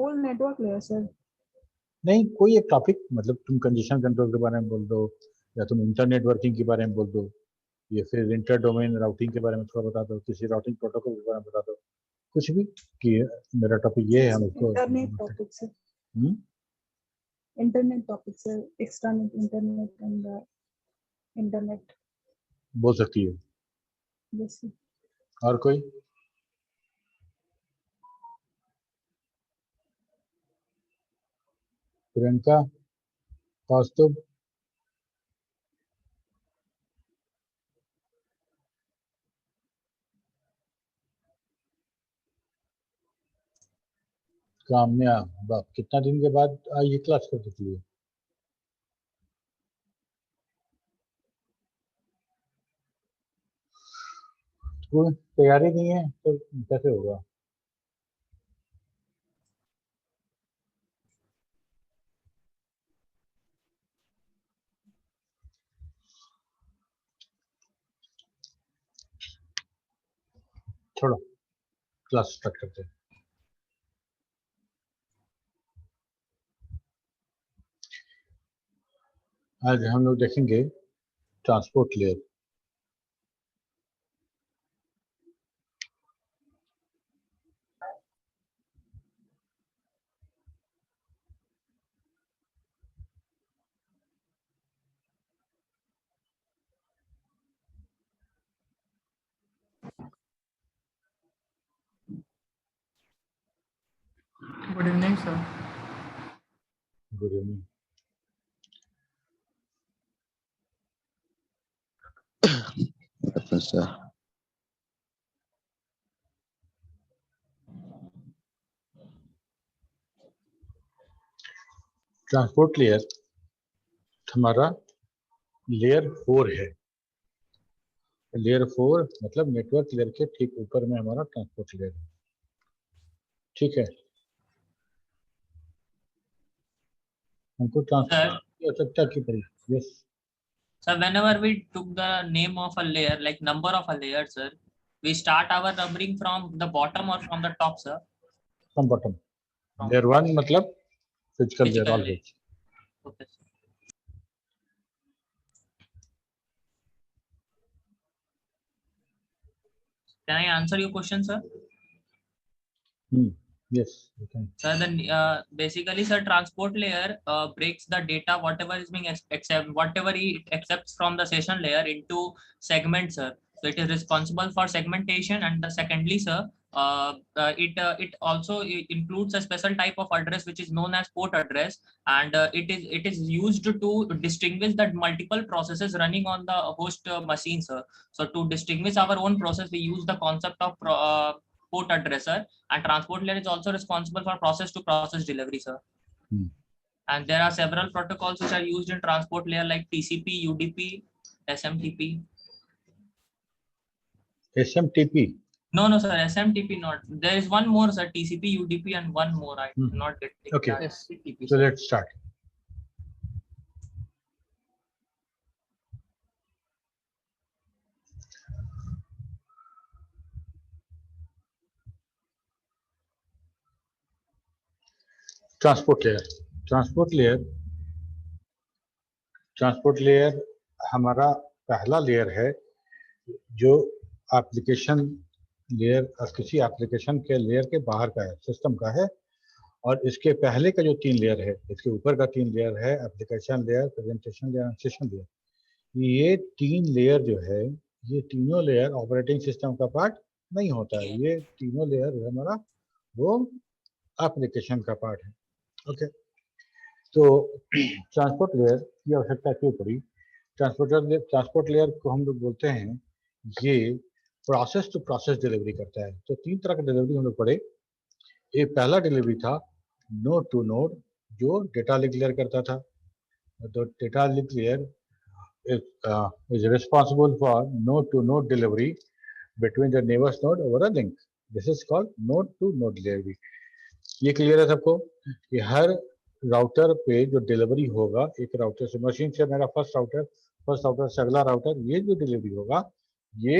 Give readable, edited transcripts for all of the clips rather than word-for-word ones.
Whole network layer sir. नहीं, कोई एक टॉपिक, मतलब तुम कंजेशन कंट्रोल के बारे में बोल दो, या तुम इंटरनेट वर्किंग के बारे में बोल दो, या फिर इंटर डोमेन राउटिंग के बारे में थोड़ा बता दो, किसी राउटिंग प्रोटोकॉल के बारे में बता दो, कुछ भी, कि मेरा टॉपिक ये है, हम उसको internet topic sir. Internet topic sir, external internet and internet बोल सकती है। Yes sir. और कोई? प्रियंका, कौस्तुभ, काम्या, बाप, कितना दिन के बाद आई ये क्लास करने के लिए? कोई तैयारी नहीं है तो कैसे होगा? छोड़ो, क्लास स्टार्ट करते हैं। आज हम लोग देखेंगे transport layer. Good evening sir. Good evening. Professor. Transport layer हमारा लेयर 4 है। लेयर 4 मतलब नेटवर्क लेयर के ठीक ऊपर में हमारा ट्रांसपोर्ट लेयर है। ठीक है, हमको ट्रांसपोर्ट की आवश्यकता क्यों पड़ी? Yes Sir, whenever we took the name of a layer, like number of a layer, sir, we start our numbering from the bottom or from the top, sir? From bottom. Layer 1 मतलब physical layer, Physical always. Okay, sir. Can I answer your question, sir? Yes, you can. Sir, then basically, sir, transport layer breaks the data whatever is being whatever it accepts from the session layer into segments, sir. So it is responsible for segmentation, and secondly, sir, it also includes a special type of address which is known as port address, and it is used to distinguish that multiple processes running on the host machine, sir. So to distinguish our own process, we use the concept of port addresser, and transport layer is also responsible for process to process delivery, sir. And there are several protocols which are used in transport layer like TCP, UDP, SMTP. SMTP? No, sir, SMTP not. There is one more, sir, TCP, UDP, and one more. I not get it. Okay, SMTP, so sir. let's start. Transport layer. Transport layer हमारा पहला layer है जो application layer, किसी application के layer के बाहर का है, सिस्टम का है। और इसके पहले का जो 3 लेयर है, इसके ऊपर का 3 लेयर है application layer, presentation layer, session layer. ये 3 लेयर जो है, ये तीनों लेयर ऑपरेटिंग सिस्टम का पार्ट नहीं होता है। ये तीनों लेयर जो है हमारा वो एप्लीकेशन का पार्ट है। ओके, तो ट्रांसपोर्ट लेयर की आवश्यकता क्यों पड़ी? ट्रांसपोर्ट लेयर को हम लोग बोलते हैं, ये प्रोसेस टू प्रोसेस डिलीवरी करता है। तो 3 तरह का डिलीवरी हम लोग पढ़े। एक पहला डिलीवरी था नोड टू नोड, जो डेटा लिंक लेयर करता था। तो data link layer is responsible for node to node delivery between the neighbors node over a link. This is called node to node delivery. ये clear है सबको कि हर router पे जो डिलीवरी होगा, एक राउटर से, मशीन से मेरा फर्स्ट राउटर से अगला राउटर, ये जो डिलीवरी होगा ये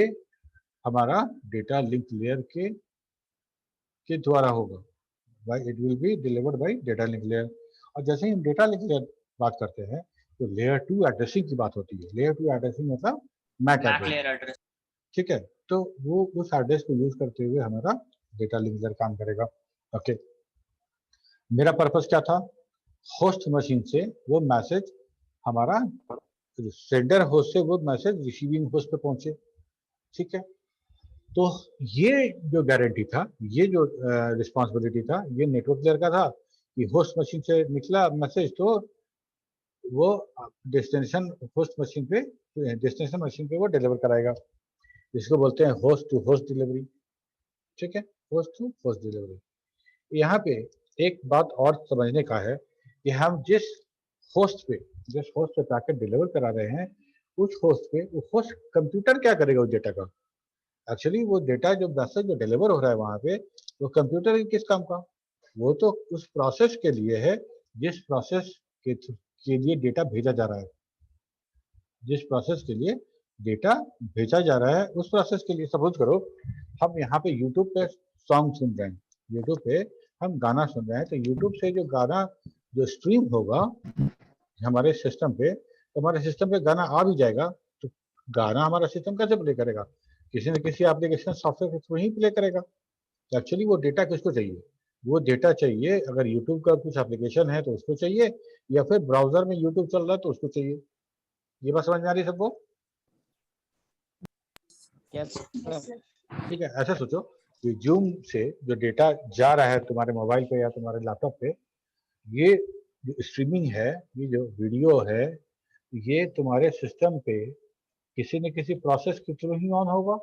हमारा डेटा लिंक लेयर के द्वारा होगा। It will be delivered by data link layer. और जैसे ही हम डेटा लिंक लेयर बात करते हैं तो लेयर 2 एड्रेसिंग की बात होती है। लेयर 2 एड्रेसिंग मतलब Mac MAC address, layer address. ठीक है। तो वो उस एड्रेस को यूज करते हुए हमारा डेटा लिंक लेयर काम करेगा। ओके, मेरा पर्पस क्या था, होस्ट मशीन से वो मैसेज हमारा सेंडर होस्ट से वो मैसेज रिसीविंग होस्ट पे पहुंचे, ठीक है। तो ये जो गारंटी था, ये जो रिस्पॉन्सिबिलिटी था, ये नेटवर्क लेयर का था कि होस्ट मशीन से निकला मैसेज तो वो डेस्टिनेशन होस्ट मशीन पे, डेस्टिनेशन मशीन पे वो डिलीवर कराएगा। इसको बोलते हैं होस्ट टू होस्ट डिलीवरी, ठीक है, होस्ट टू होस्ट डिलीवरी। यहाँ पे एक बात और समझने का है कि हम जिस होस्ट पे पैकेट डिलीवर करा रहे हैं, उस होस्ट पे वो होस्ट कंप्यूटर क्या करेगा उस डेटा का। एक्चुअली वो डेटा जो मैसेज जो डिलीवर हो रहा है वहां पे, वो कंप्यूटर के किस काम का, वो तो उस प्रोसेस के लिए है जिस प्रोसेस के लिए डेटा भेजा जा रहा है, जिस प्रोसेस के लिए डेटा भेजा जा रहा है उस प्रोसेस के लिए। सपोज करो हम यहाँ पे यूट्यूब पे सॉन्ग सुन रहे हैं, यूट्यूब पे हम गाना सुन रहे हैं, तो यूट्यूब से जो गाना जो स्ट्रीम होगा हमारे सिस्टम पे, तो हमारे सिस्टम पे गाना आ भी जाएगा, तो गाना हमारा सिस्टम कैसे प्ले करेगा, किसी न किसी एप्लीकेशन सॉफ्टवेयर के थ्रू ही प्ले करेगा। तो एक्चुअली वो डेटा किसको चाहिए, वो डेटा चाहिए अगर यूट्यूब का कुछ एप्लीकेशन है तो उसको चाहिए, या फिर ब्राउजर में यूट्यूब चल रहा है तो उसको चाहिए। ये बात समझ में आ रही है सबको? Yes, sir. ठीक है, ऐसा सोचो कि जूम से जो डेटा जा रहा है तुम्हारे मोबाइल पे या तुम्हारे लैपटॉप पे, ये जो स्ट्रीमिंग है, ये जो वीडियो है, ये तुम्हारे सिस्टम पे किसी न किसी प्रोसेस के थ्रू ही ऑन होगा।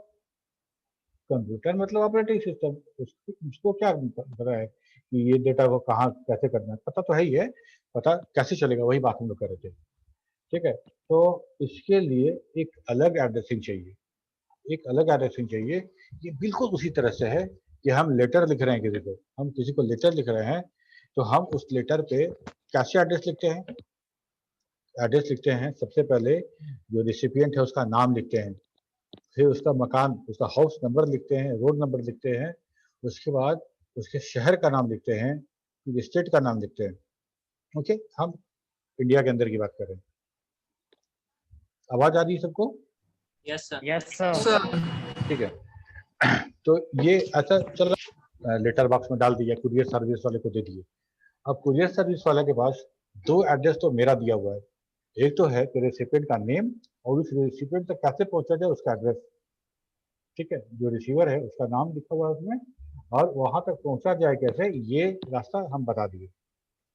कंप्यूटर मतलब ऑपरेटिंग सिस्टम, उसको क्या पता है कि ये डेटा को कहाँ कैसे करना है, पता तो है ही है, पता कैसे चलेगा वही बात हम लोग कर रहे थे, ठीक है। तो इसके लिए एक अलग एड्रेसिंग चाहिए, एक अलग एड्रेसिंग चाहिए। ये बिल्कुल उसी तरह से है कि हम लेटर लिख रहे हैं किसी को, हम किसी को लेटर लिख रहे हैं, तो हम उस लेटर पे कैसे एड्रेस लिखते हैं, एड्रेस लिखते हैं सबसे पहले जो रिसिपिएंट है उसका नाम लिखते हैं, फिर उसका मकान, उसका हाउस नंबर लिखते हैं, रोड नंबर लिखते हैं, उसके बाद उसके शहर का नाम लिखते हैं, फिर स्टेट का नाम लिखते हैं। ओके, हम इंडिया के अंदर की बात कर रहे हैं। आवाज आ रही है सबको? Yes, sir. Yes, sir. ठीक है। तो ये ऐसा चला, लेटर बॉक्स में डाल दिया, कुरियर सर्विस वाले को दे दिए। अब कुरियर सर्विस वाले के पास दो एड्रेस तो मेरा दिया हुआ है, एक तो है कि रेसिपिएंट का नेम और उस रेसिपिएंट तक कैसे पहुंचा जाए उसका एड्रेस, ठीक है, जो रिसीवर है उसका नाम लिखा हुआ है उसमें, और वहां तक पहुंचा जाए कैसे ये रास्ता हम बता दिए।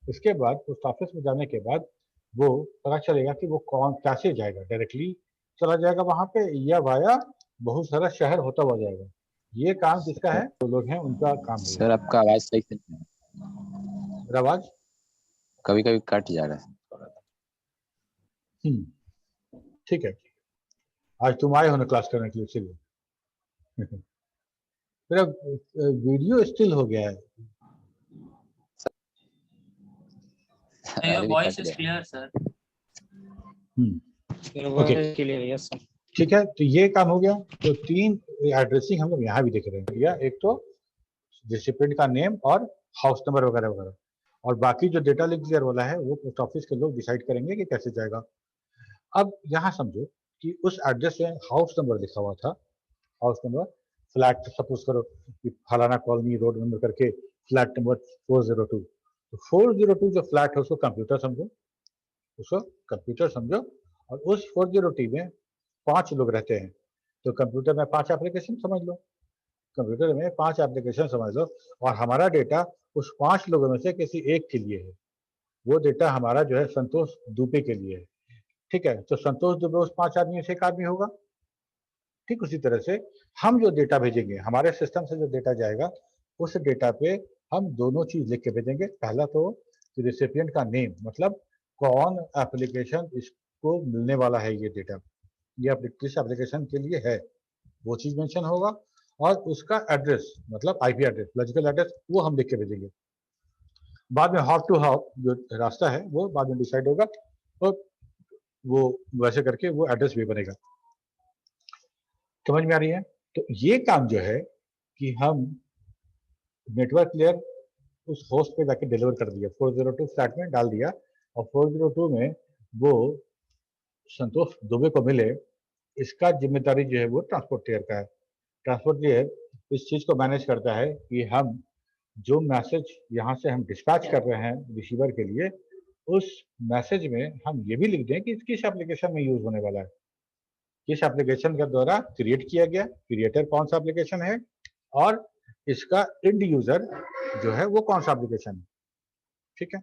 इसके बाद पोस्ट ऑफिस में जाने के बाद वो पता चलेगा कि वो कौन कैसे जाएगा, डायरेक्टली चला जाएगा वहां पे या वाया बहुत सारा शहर होता हुआ जाएगा। ये काम किसका है, जो लोग हैं उनका काम है। सर आपका आवाज सही से मेरा आवाज कभी कभी कट जा रहा है। ठीक है, आज तुम आए हो ना क्लास करने के लिए, इसलिए मेरा वीडियो स्टिल हो गया है। Your voice is clear, sir. Okay, Clear. Yes, sir. ठीक है, तो ये काम हो गया। तो तीन एड्रेसिंग हम लोग यहाँ भी देख रहे हैं, या एक तो रिसिपिएंट का नेम और हाउस नंबर वगैरह वगैरह, और बाकी जो डेटा लिंक क्लियर वाला है वो पोस्ट ऑफिस के लोग डिसाइड करेंगे कि कैसे जाएगा। अब यहाँ समझो कि उस एड्रेस में हाउस नंबर लिखा हुआ था, हाउस नंबर फ्लैट, सपोज करो कि फलाना कॉलोनी रोड नंबर करके फ्लैट नंबर 402, तो 402 जो फ्लैट है उसको कंप्यूटर समझो, उसको कंप्यूटर समझो, और उस 402 में 5 लोग रहते हैं, तो कंप्यूटर में 5 एप्लीकेशन समझ लो, कंप्यूटर में 5 एप्लीकेशन समझ लो, और हमारा डेटा उस 5 लोगों में से किसी एक के लिए है। वो डेटा हमारा जो है संतोष दुबे के लिए है, ठीक है। तो संतोष दुबे उस 5 आदमी से एक आदमी होगा। ठीक उसी तरह से हम जो डेटा भेजेंगे, हमारे सिस्टम से जो डेटा जाएगा, उस डेटा पे हम दोनों चीज लिख के भेजेंगे। पहला तो रिसिपिएंट का नेम, मतलब कौन एप्लीकेशन इसको मिलने वाला है, ये डेटा ये किस एप्लीकेशन के लिए है, वो चीज मेंशन होगा, और उसका एड्रेस मतलब आईपी एड्रेस, लॉजिकल एड्रेस, वो हम लिख के भेजेंगे। बाद में हॉप टू हॉप जो रास्ता है वो बाद में डिसाइड होगा, और वो वैसे करके वो एड्रेस भी बनेगा। समझ में आ रही है? तो ये काम जो है कि हम नेटवर्क लेयर उस होस्ट पे जाके डिलीवर कर दिया, 402 फ्लैट में डाल दिया, और 402 में वो संतोष दुबे को मिले, इसका जिम्मेदारी जो है वो ट्रांसपोर्ट लेयर का है। ट्रांसपोर्ट लेयर इस चीज को मैनेज करता है कि हम जो मैसेज यहाँ से हम डिस्पैच कर रहे हैं रिसीवर के लिए, उस मैसेज में हम ये भी लिख दें कि किस एप्लीकेशन में यूज होने वाला है, किस एप्लीकेशन के द्वारा क्रिएट किया गया, क्रिएटर कौन सा एप्लीकेशन है, और इसका एंड यूजर जो है वो कौन सा एप्लीकेशन है। ठीक है,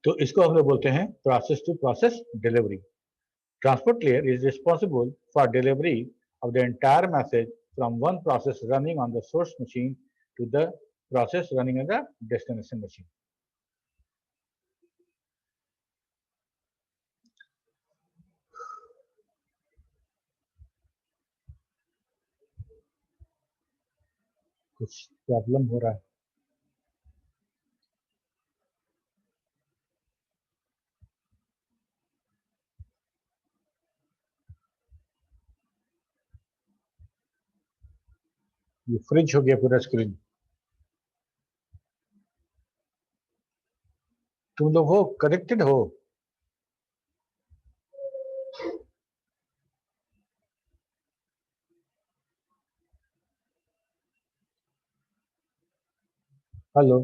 तो इसको हम लोग बोलते हैं process to process delivery. Transport layer is responsible for delivery of the entire message from one process running on the source machine to the process running on the destination machine. कुछ प्रॉब्लम हो रहा है? ये fridge हो गया पूरा screen. तुम लोग हो कनेक्टेड हो? हेलो,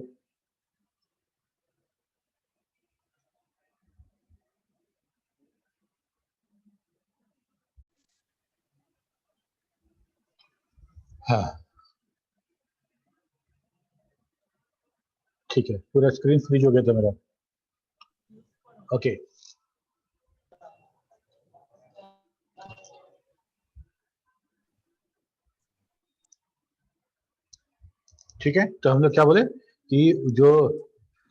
हाँ ठीक है, पूरा स्क्रीन फ्रीज हो गया था मेरा। ओके, ठीक है, तो हम लोग क्या बोले कि जो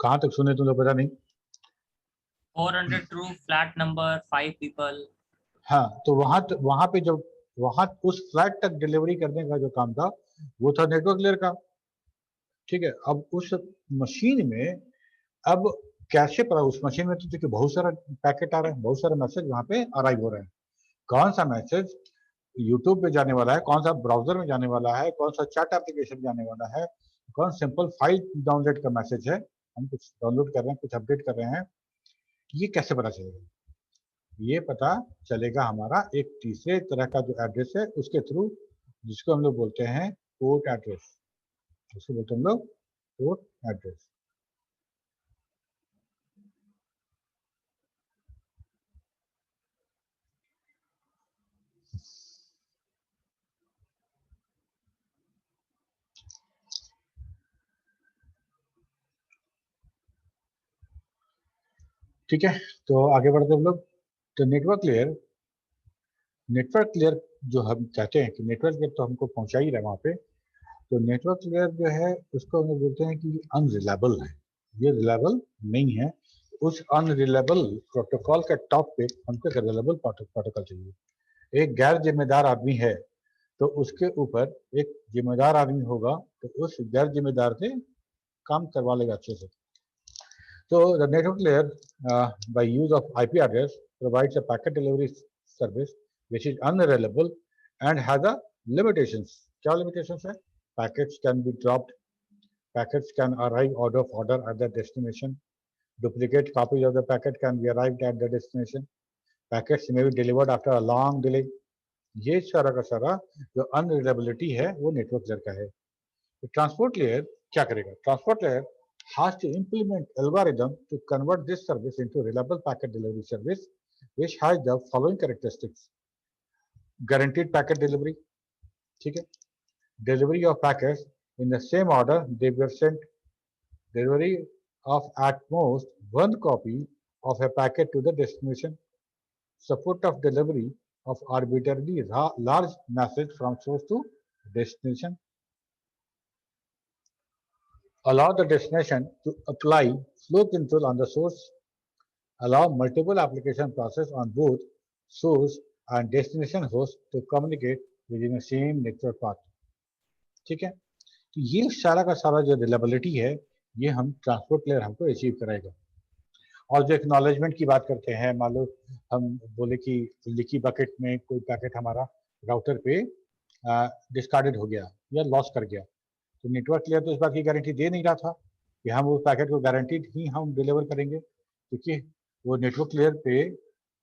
कहाँ तक सुने तुम लोग पता नहीं। 400 true flat number 5 people। हाँ, तो वहां पे जब वहां उस फ्लैट तक डिलीवरी करने का जो काम था वो था नेटवर्क लेयर का। ठीक है, अब उस मशीन में अब कैसे पता, उस मशीन में तो देखिए बहुत सारा पैकेट आ रहा है, बहुत सारा मैसेज वहां पे अराइव हो रहा है। कौन सा मैसेज यूट्यूब पे जाने वाला है, कौन सा ब्राउजर में जाने वाला है, कौन सा चैट एप्लीकेशन जाने वाला है, कौन सिंपल फाइल डाउनलोड का मैसेज है, हम कुछ डाउनलोड कर रहे हैं, कुछ अपडेट कर रहे हैं, ये कैसे पता चलेगा? ये पता चलेगा हमारा एक तीसरे तरह का जो एड्रेस है उसके थ्रू, जिसको हम लोग बोलते हैं पोर्ट एड्रेस। उसको बोलते हैं हम लोग पोर्ट एड्रेस। ठीक है, तो आगे बढ़ते हम लोग। तो नेटवर्क लेयर जो हम कहते हैं कि नेटवर्क लेयर तो हमको पहुंचा ही रहा है वहां पे, तो नेटवर्क लेयर जो है उसको हम बोलते हैं कि अनरिलायबल है, ये रिलायबल नहीं है। उस अनरिलायबल प्रोटोकॉल के टॉप पे हमको एक रिलायबल प्रोटोकॉल चाहिए। एक गैर जिम्मेदार आदमी है तो उसके ऊपर एक जिम्मेदार आदमी होगा, तो उस गैर जिम्मेदार से काम करवा लेगा अच्छे से। So the network layer, by use of IP address, provides a packet delivery service which is unreliable and has a limitations. क्या limitations है? Packets can be dropped, packets can arrive out of order at the destination, duplicate copies of the packet can be arrived at the destination, packets may be delivered after a long delay. ये सारा का सारा जो unreliability है वो network layer का है। तो transport layer क्या करेगा? Transport layer has to implement algorithm to convert this service into reliable packet delivery service, which has the following characteristics: guaranteed packet delivery, ठीक है, delivery of packets in the same order they were sent, delivery of at most one copy of a packet to the destination, support of delivery of arbitrarily large message from source to destination, allow the destination to apply flow control on the source, allow multiple application process on both source and destination host to communicate within the same network path. ठीक है, तो ये सारा का सारा जो reliability है ये हम ट्रांसपोर्ट लेयर हमको अचीव कराएगा। और जो एक्नॉलेजमेंट की बात करते हैं, मान लो हम बोले कि लीकी बकेट में कोई पैकेट हमारा राउटर पे डिस्कार्डेड हो गया या लॉस कर गया, तो नेटवर्क लेयर तो इस बात की गारंटी दे नहीं रहा था कि हम उस पैकेट को गारंटीड ही हम डिलीवर करेंगे, क्योंकि वो नेटवर्क लेयर पे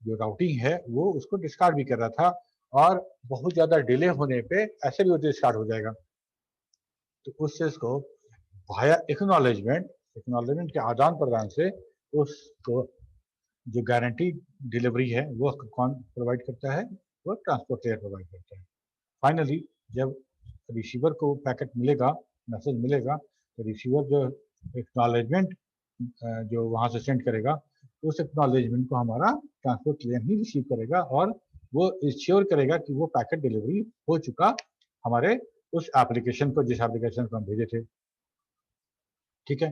जो राउटिंग है वो उसको डिस्कार्ड भी कर रहा था, और बहुत ज़्यादा डिले होने पे ऐसे भी वो डिस्कार्ड हो जाएगा। तो उस चीज़ को वाया एक्नॉलेजमेंट के आदान प्रदान से उसको जो गारंटी डिलीवरी है वो कौन प्रोवाइड करता है? वो ट्रांसपोर्ट लेयर प्रोवाइड करता है। फाइनली जब रिसीवर को पैकेट मिलेगा, मैसेज मिलेगा, तो रिसीवर जो एक्नॉलेजमेंट जो वहाँ से सेंड करेगा, उस एक्नॉलेजमेंट को हमारा ट्रांसपोर्ट लेयर ही रिसीव करेगा, और वो इंश्योर करेगा कि वो पैकेट डिलीवरी हो चुका हमारे उस एप्लीकेशन को, जिस एप्लीकेशन को हम भेजे थे। ठीक है,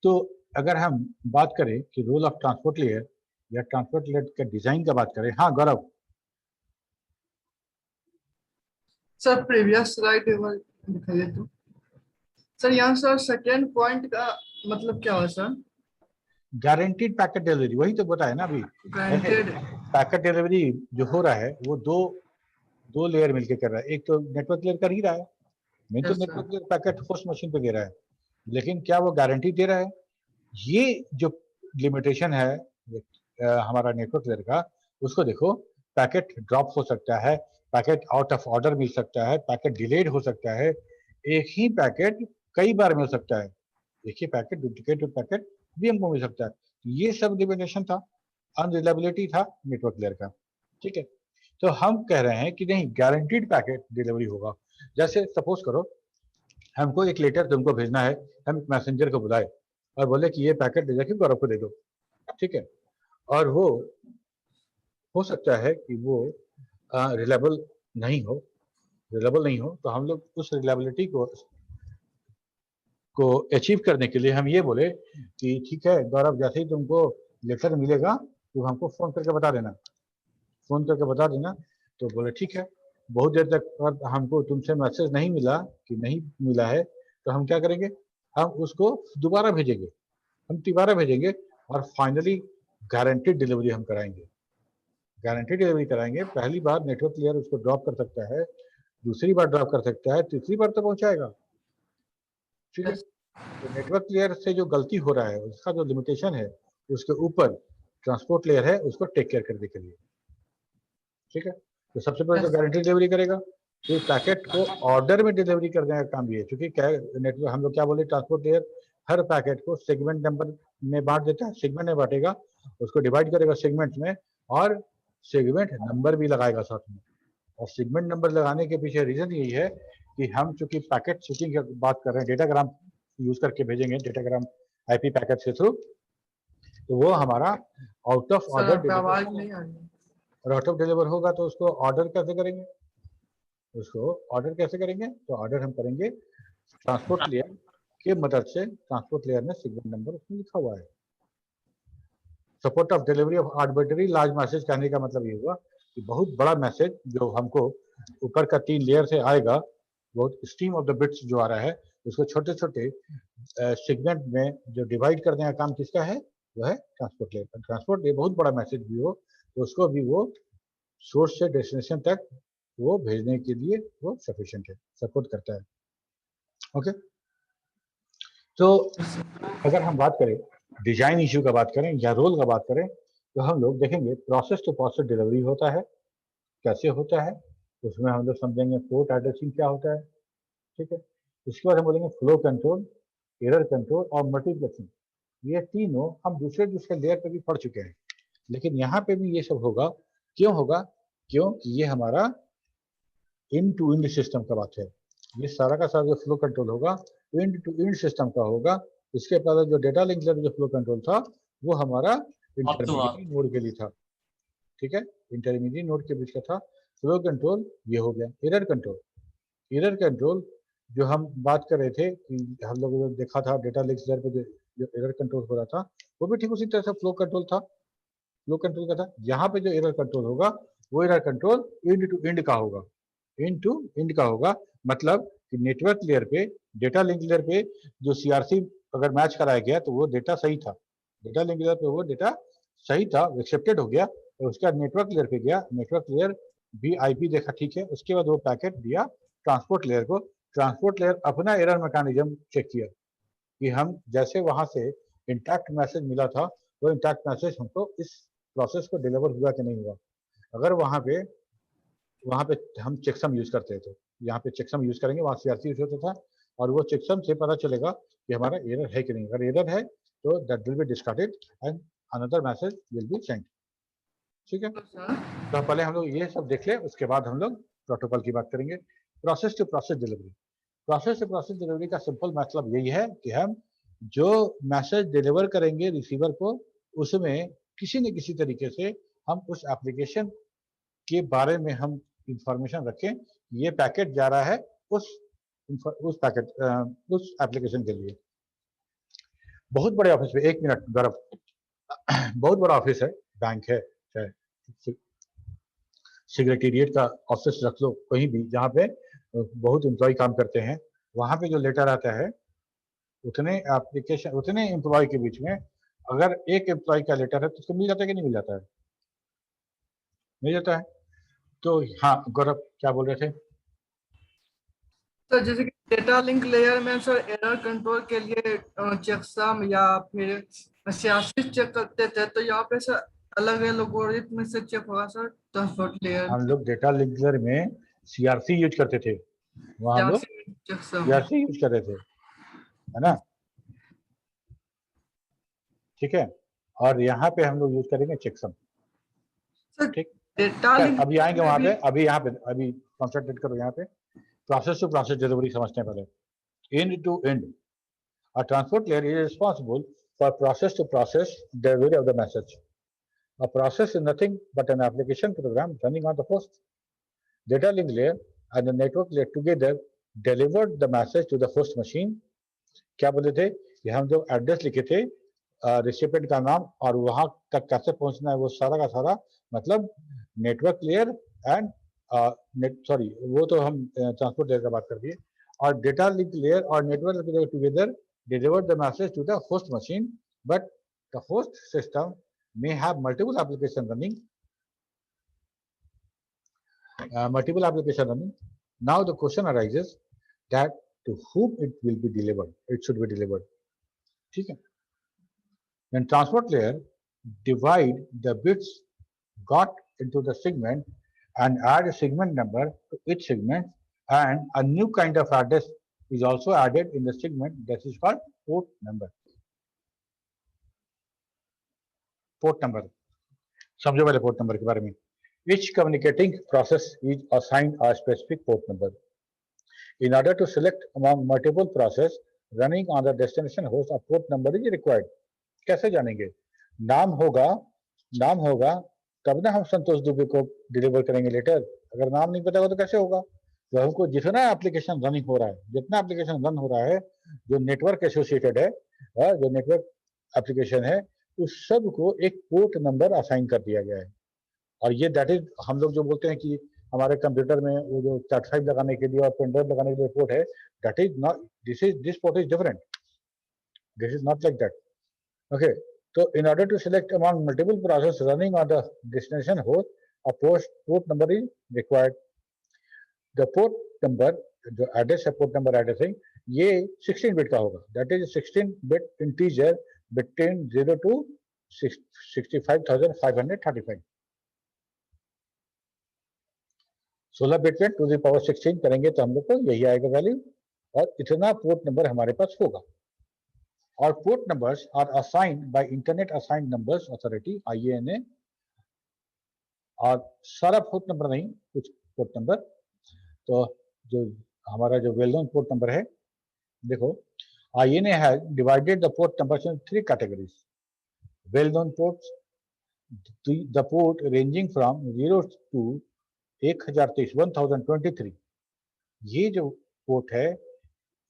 तो अगर हम बात करें कि रोल ऑफ ट्रांसपोर्ट लेयर या ट्रांसपोर्ट लेयर के डिजाइन का बात करें, हाँ गौरव। सर प्रीवियस स्लाइड दिखाइए तो। सर यहाँ सर सेकेंड पॉइंट का मतलब क्या हुआ सर? गारंटीड पैकेट डिलीवरी, वही तो बताया ना अभी। ग्रांटेड पैकेट डिलीवरी जो हो रहा है वो दो लेयर मिलके कर रहा है। एक तो नेटवर्क लेयर कर ही रहा है, नहीं तो Yes, sir. Network layer packet host machine पे दे रहा है, लेकिन क्या वो गारंटी दे रहा है? ये जो लिमिटेशन है हमारा नेटवर्क लेयर का, उसको देखो। पैकेट ड्रॉप हो सकता है, पैकेट आउट ऑफ ऑर्डर मिल सकता है, पैकेट डिलेड हो सकता है, एक ही पैकेट कई बार मिल सकता है, एक ही पैकेट डुप्लीकेट पैकेट भी हमको मिल सकता है। ये सब लिमिटेशन था, अनरिलायबिलिटी था नेटवर्क लेयर का। ठीक है, तो हम कह रहे हैं कि नहीं, गारंटीड पैकेट डिलीवरी होगा। जैसे सपोज करो हमको एक लेटर तुमको भेजना है, हम एक मैसेंजर को बुलाए और बोले कि ये पैकेट ले जाके गौरव को दे दो। ठीक है, और वो हो सकता है कि वो रिलायबल नहीं हो, तो हम लोग उस रिलायबिलिटी को अचीव करने के लिए हम ये बोले कि ठीक है गौरव, जैसे ही तुमको लेटर मिलेगा तो हमको फ़ोन करके बता देना। तो बोले ठीक है। बहुत देर तक हमको तुमसे मैसेज नहीं मिला कि नहीं मिला है, तो हम क्या करेंगे, हम उसको दोबारा भेजेंगे और फाइनली गारंटीड डिलीवरी हम कराएंगे। पहली बार नेटवर्क लेयर उसको ड्रॉप कर सकता है, दूसरी बार ड्रॉप कर सकता है, तीसरी बार तो पहुंचाएगा। ठीक है, तो नेटवर्क लेयर से जो गलती हो रहा है, उसका जो लिमिटेशन है, उसके ऊपर ट्रांसपोर्ट लेयर है उसको टेक केयर करने के लिए। ठीक है, तो सबसे पहले तो गारंटी डिलीवरी करेगा, फिर पैकेट को ऑर्डर में डिलीवरी करने का काम भी है। क्योंकि क्या नेटवर्क हम लोग क्या बोले, ट्रांसपोर्ट लेयर हर पैकेट को सेगमेंट नंबर में बांट देता है, सेगमेंट में बांटेगा, उसको डिवाइड करेगा सेगमेंट में, और सेगमेंट नंबर भी लगाएगा साथ में। और सेगमेंट नंबर लगाने के पीछे रीजन यही है कि हम चूंकि पैकेट स्विचिंग की बात कर रहे हैं, डेटाग्राम यूज करके भेजेंगे, डेटाग्राम आईपी पैकेट से थ्रू, तो वो हमारा आउट ऑफ ऑर्डर आवाज नहीं आ रही। और आउट ऑफ डिलीवर होगा तो उसको ऑर्डर कैसे करेंगे, तो ऑर्डर हम करेंगे ट्रांसपोर्ट लेयर की मदद से। ट्रांसपोर्ट लेयर में सेगमेंट नंबर उसमें लिखा हुआ है। Support of delivery of arbitrary large message, कहने का मतलब ये हुआ कि बहुत बड़ा मैसेज जो हमको ऊपर का 3 लेयर से आएगा, बहुत स्ट्रीम ऑफ द बिट्स जो आ रहा है, उसको छोटे छोटे सेगमेंट में जो डिवाइड करने का काम किसका है, वो है ट्रांसपोर्ट लेयर। ट्रांसपोर्ट लेयर बहुत बड़ा मैसेज भी हो तो उसको भी वो सोर्स से डेस्टिनेशन तक वो भेजने के लिए वो सफिशिएंट है, सपोर्ट करता है। ओके, तो अगर हम बात करें डिजाइन इश्यू का बात करें या रोल का बात करें, तो हम लोग देखेंगे प्रोसेस टू प्रोसेस डिलीवरी होता है, कैसे होता है, उसमें हम लोग समझेंगे पोर्ट एड्रेसिंग क्या होता है। ठीक है, इसके बाद हम बोलेंगे फ्लो कंट्रोल, एरर कंट्रोल और मल्टीप्लेक्सिंग। ये तीनों हम दूसरे लेयर पे भी पढ़ चुके हैं, लेकिन यहाँ पे भी ये सब होगा। क्यों होगा? क्योंकि ये हमारा इंड टू इंड सिस्टम का बात है। ये सारा का सारा जो फ्लो कंट्रोल होगा इंड टू इंड सिस्टम का होगा। इसके पहले जो डेटा लिंक लेयर जो फ्लो कंट्रोल था वो हमारा इंटरमीडिएट नोड के लिए था। ठीक है, इंटरमीडिएट नोड के बीच का था। फ्लो कंट्रोल ये हो गया। एरर कंट्रोल जो हम बात कर रहे थे कि हम लोगों ने देखा था डेटा लिंक लेयर पे जो एरर कंट्रोल हो रहा था, वो भी ठीक उसी तरह से फ्लो कंट्रोल था, फ्लो कंट्रोल का था। यहाँ पे जो एरर कंट्रोल होगा वो error control end to end का होगा, इंड टू इंड का होगा। मतलब कि नेटवर्क लेयर पे, डेटा लिंक लेयर पे जो सीआरसी अगर मैच कराया गया तो वो डेटा सही था, डेटा लिंक लेयर पे वो डेटा सही था, एक्सेप्टेड हो गया। और उसके बाद नेटवर्क लेयर पे गया, नेटवर्क लेयर भी आईपी देखा, ठीक है, उसके बाद वो पैकेट दिया ट्रांसपोर्ट लेयर को, ट्रांसपोर्ट लेयर अपना एरर मैकेनिज्म चेक किया कि हम जैसे वहां से इंटैक्ट मैसेज मिला था वो इंटैक्ट मैसेज हमको इस प्रोसेस को डिलीवर हुआ कि नहीं हुआ। अगर वहां पे हम चेकसम यूज करते थे, यहाँ पे चेकसम यूज करेंगे, वहां सीआरसी यूज होता था और वो चेकसम से पता चलेगा कि हमारा एरर है कि नहीं। अगर एरर है तो that will be discarded and another message will be sent. ठीक है, तो पहले हम लोग ये सब देख ले, उसके बाद हम लोग प्रोटोकॉल की बात करेंगे। Process to process delivery. Process to process delivery का सिंपल मतलब यही है कि हम जो मैसेज डिलीवर करेंगे रिसीवर को, उसमें किसी न किसी तरीके से हम उस एप्लीकेशन के बारे में हम इंफॉर्मेशन रखें, ये पैकेट जा रहा है उस एप्लीकेशन के लिए। बहुत बड़े ऑफिस में, 1 मिनट गौरव, बहुत बड़ा ऑफिस है, बैंक है, चाहे सेक्रेटेरिएट का ऑफिस रख लो, कहीं भी जहाँ पे बहुत एम्प्लॉय काम करते हैं, वहाँ पे जो लेटर आता है उतने एम्प्लॉय के बीच में अगर एक एम्प्लॉय का लेटर है तो उसको मिल जाता है कि नहीं मिल जाता है? मिल जाता है। तो हाँ गौरव क्या बोल रहे थे? तो जैसे कि डेटा लिंक लेयर में सर एरर कंट्रोल के लिए चेकसम या फिर सियासी चेक करते थे, तो यहाँ पे सर अलग एल्गोरिथम से चेक होगा सर ट्रांसपोर्ट लेयर। हम लोग डेटा लिंक लेयर में सीआरसी यूज करते थे, वहाँ हम लोग चेकसम। सीआरसी यूज कर रहे थे, है ना? ठीक है, और यहाँ पे हम लोग यूज करेंगे चेकसम। ठीक, डेटा लिंक अभी आएंगे वहाँ पे, अभी यहाँ पे अभी कॉन्सेंट्रेट करो यहाँ पे। प्रोसेस टू प्रोसेस डिलीवरी समझते हैं पहले। End to end, a transport layer is responsible for process to process delivery of the message. A process is nothing but an application program running on the host. Data link layer and the network layer together delivered the message to the host machine. क्या बोले थे कि हम जो address लिखे थे recipient का नाम और वहां तक कैसे पहुंचना है, वो सारा का सारा मतलब नेटवर्क लेयर एंड सॉरी वो तो हम ट्रांसपोर्ट लेयर का बात कर दिए, और डेटा लिंक लेयर और network layer together delivered the message to the host machine, but the host system may have multiple applications running. Now the question arises that to whom it will be delivered, it should be delivered. ठीक है? Then transport layer divide the bits got into the segment and add a segment number to each segment, and a new kind of address is also added in the segment that is called port number. Port number. समझो पहले port number के बारे में. Each communicating process is assigned a specific port number. In order to select among multiple processes running on the destination host, a port number is required. कैसे जानेंगे? नाम होगा तब ना हम संतोष दुबे को डिलीवर करेंगे लेटर। अगर नाम नहीं पता होगा तो कैसे होगा? तो हमको जितना एप्लीकेशन रनिंग हो रहा है, जितना एप्लीकेशन रन हो रहा है, जो नेटवर्क एसोसिएटेड है, जो नेटवर्क एप्लीकेशन है, उस सब को एक पोर्ट नंबर असाइन कर दिया गया है। और ये दैट इज, हम लोग जो बोलते हैं कि हमारे कंप्यूटर में वो जो चार्ट लगाने के लिए और पेनड्राइव लगाने के लिए पोर्ट है, that is not, this port is different, this is not like that. Okay, so in order to select among multiple processes running on the destination host, a port number is required. The port number, जो address है, port number addressing, ये 16 bit का होगा, that is 16 bit integer between 0 to 65,535। 16 bit में 2 to the power 16 करेंगे तो हम लोग को यही आएगा वैल्यू, और इतना पोर्ट नंबर हमारे पास होगा। और port numbers are assigned by internet assigned numbers authority, IANA, और सारा पोर्ट नंबर नहीं, कुछ पोर्ट नंबर। तो जो हमारा जो वेल नोन पोर्ट नंबर है, देखो IANA has divided the port numbers in 3 categories. Well known ports, the port ranging from 0 to 1023, ये जो पोर्ट है,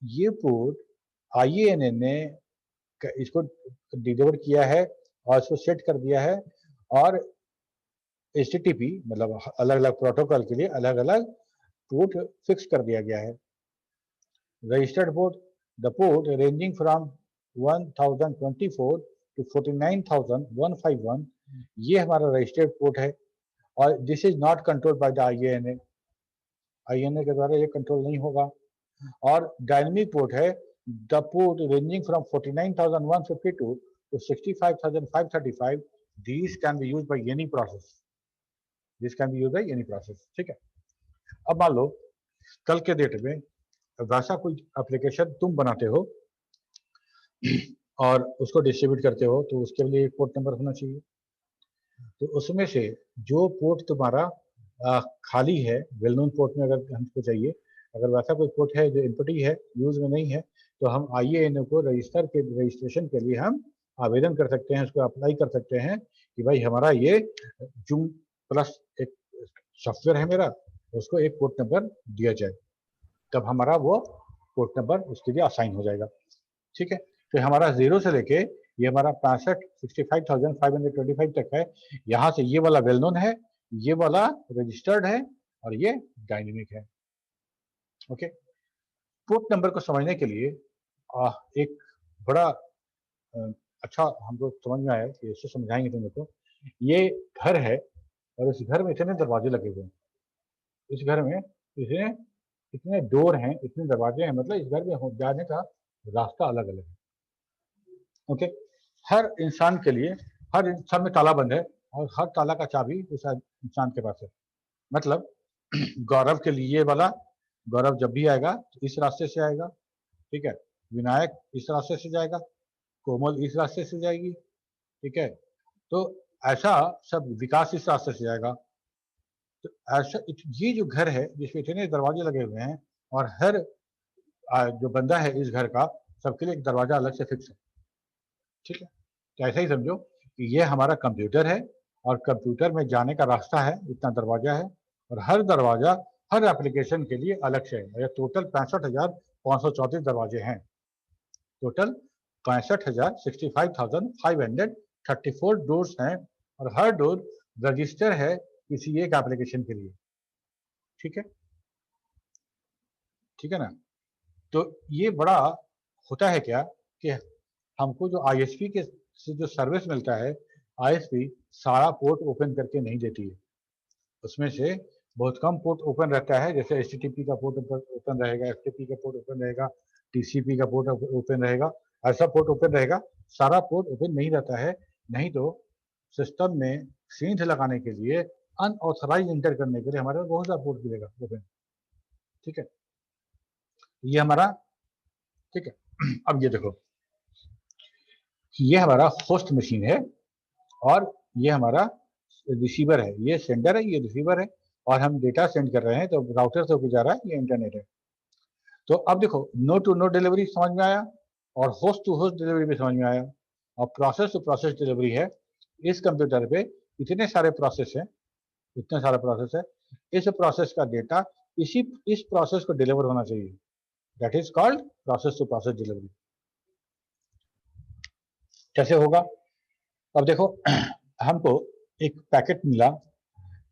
ये पोर्ट IANA ने इसको डिलीवर किया है और इसको सेट कर दिया है, और HTTP मतलब अलग अलग प्रोटोकॉल के लिए अलग अलग पोर्ट फिक्स कर दिया गया है। Registered port, the port ranging from 1024 to 49,151, ये हमारा रजिस्टर्ड पोर्ट है, और this is not controlled by the IANA। IANA के द्वारा ये कंट्रोल नहीं होगा। और डायनेमिक पोर्ट है the port ranging from 49,152 to 65,535. These can be used by any process. This can be used by any process. ठीक है। अब मान लो कल के डेट में वैसा कोई एप्लीकेशन तुम बनाते हो और उसको डिस्ट्रीब्यूट करते हो, तो उसके लिए एक पोर्ट नंबर होना चाहिए। तो उसमें से जो पोर्ट तुम्हारा खाली है, वेल नोन पोर्ट में अगर हमको चाहिए, अगर वैसा कोई पोर्ट है जो इनपुटी है, यूज में नहीं है, तो हम IANO को रजिस्ट्रेशन के लिए हम आवेदन कर सकते हैं, उसको अप्लाई कर सकते हैं कि भाई हमारा ये जूम प्लस एक सॉफ्टवेयर है मेरा, उसको एक पोर्ट नंबर दिया जाए, तब हमारा वो पोर्ट नंबर उसके लिए असाइन हो जाएगा। ठीक है, तो हमारा 0 से लेके ये हमारा 65,525 तक है। यहाँ से ये वाला वेल नोन है, ये वाला रजिस्टर्ड है और ये डायनेमिक है। ओके, पोर्ट नंबर को समझने के लिए एक बड़ा अच्छा हमको समझ में आया कि इससे समझाएंगे तुम लोग को। ये घर है और इस घर में इतने दरवाजे लगे हुए हैं, इस घर में इतने डोर हैं, इतने दरवाजे हैं, मतलब इस घर में जाने का रास्ता अलग अलग है। ओके, हर इंसान के लिए हर इंसान में ताला बंद है और हर ताला का चाबी उस इंसान के पास है। मतलब गौरव के लिए ये वाला, गौरव जब भी आएगा तो इस रास्ते से आएगा, ठीक है, विनायक इस रास्ते से जाएगा, कोमल इस रास्ते से जाएगी, ठीक है, तो ऐसा सब, विकास इस रास्ते से जाएगा। तो ऐसा ये जो घर है जिसमें इतने दरवाजे लगे हुए हैं और हर जो बंदा है इस घर का, सबके लिए एक दरवाजा अलग से फिक्स है। ठीक है, तो ऐसा ही समझो कि ये हमारा कंप्यूटर है और कंप्यूटर में जाने का रास्ता है, इतना दरवाजा है और हर दरवाजा हर एप्लीकेशन के लिए अलग से है। टोटल 65,534 दरवाजे हैं, टोटल 65,534 डोर्स हैं और हर डोर रजिस्टर है किसी एक एप्लीकेशन के लिए। ठीक है, ठीक है ना। तो ये बड़ा होता है क्या कि हमको जो ISP के से जो सर्विस मिलता है, ISP सारा पोर्ट ओपन करके नहीं देती है, उसमें से बहुत कम पोर्ट ओपन रहता है। जैसे HTTP का पोर्ट ओपन रहेगा, FTP का पोर्ट ओपन रहेगा, TCP का पोर्ट ओपन रहेगा, ऐसा पोर्ट ओपन रहेगा। सारा पोर्ट ओपन नहीं रहता है, नहीं तो सिस्टम में सींध लगाने के लिए, अनऑथराइज इंटर करने के लिए हमारे पास बहुत सारा पोर्ट मिलेगा ओपन। ठीक है, ये हमारा, ठीक है। अब ये देखो, ये हमारा होस्ट मशीन है और ये हमारा रिसीवर है, ये सेंडर है, ये रिसीवर है और हम डेटा सेंड कर रहे हैं, तो राउटर से होकर जा रहा है, ये इंटरनेट है। तो अब देखो, नोड टू नोड डिलीवरी समझ में आया और होस्ट टू होस्ट डिलीवरी भी समझ में आया और प्रोसेस टू प्रोसेस डिलीवरी है। इस कंप्यूटर पे इतने सारे प्रोसेस हैं, इतने सारे प्रोसेस है, इस प्रोसेस का डेटा इस प्रोसेस को डिलीवर होना चाहिए, that is called process to process delivery. कैसे होगा? अब देखो, हमको एक पैकेट मिला,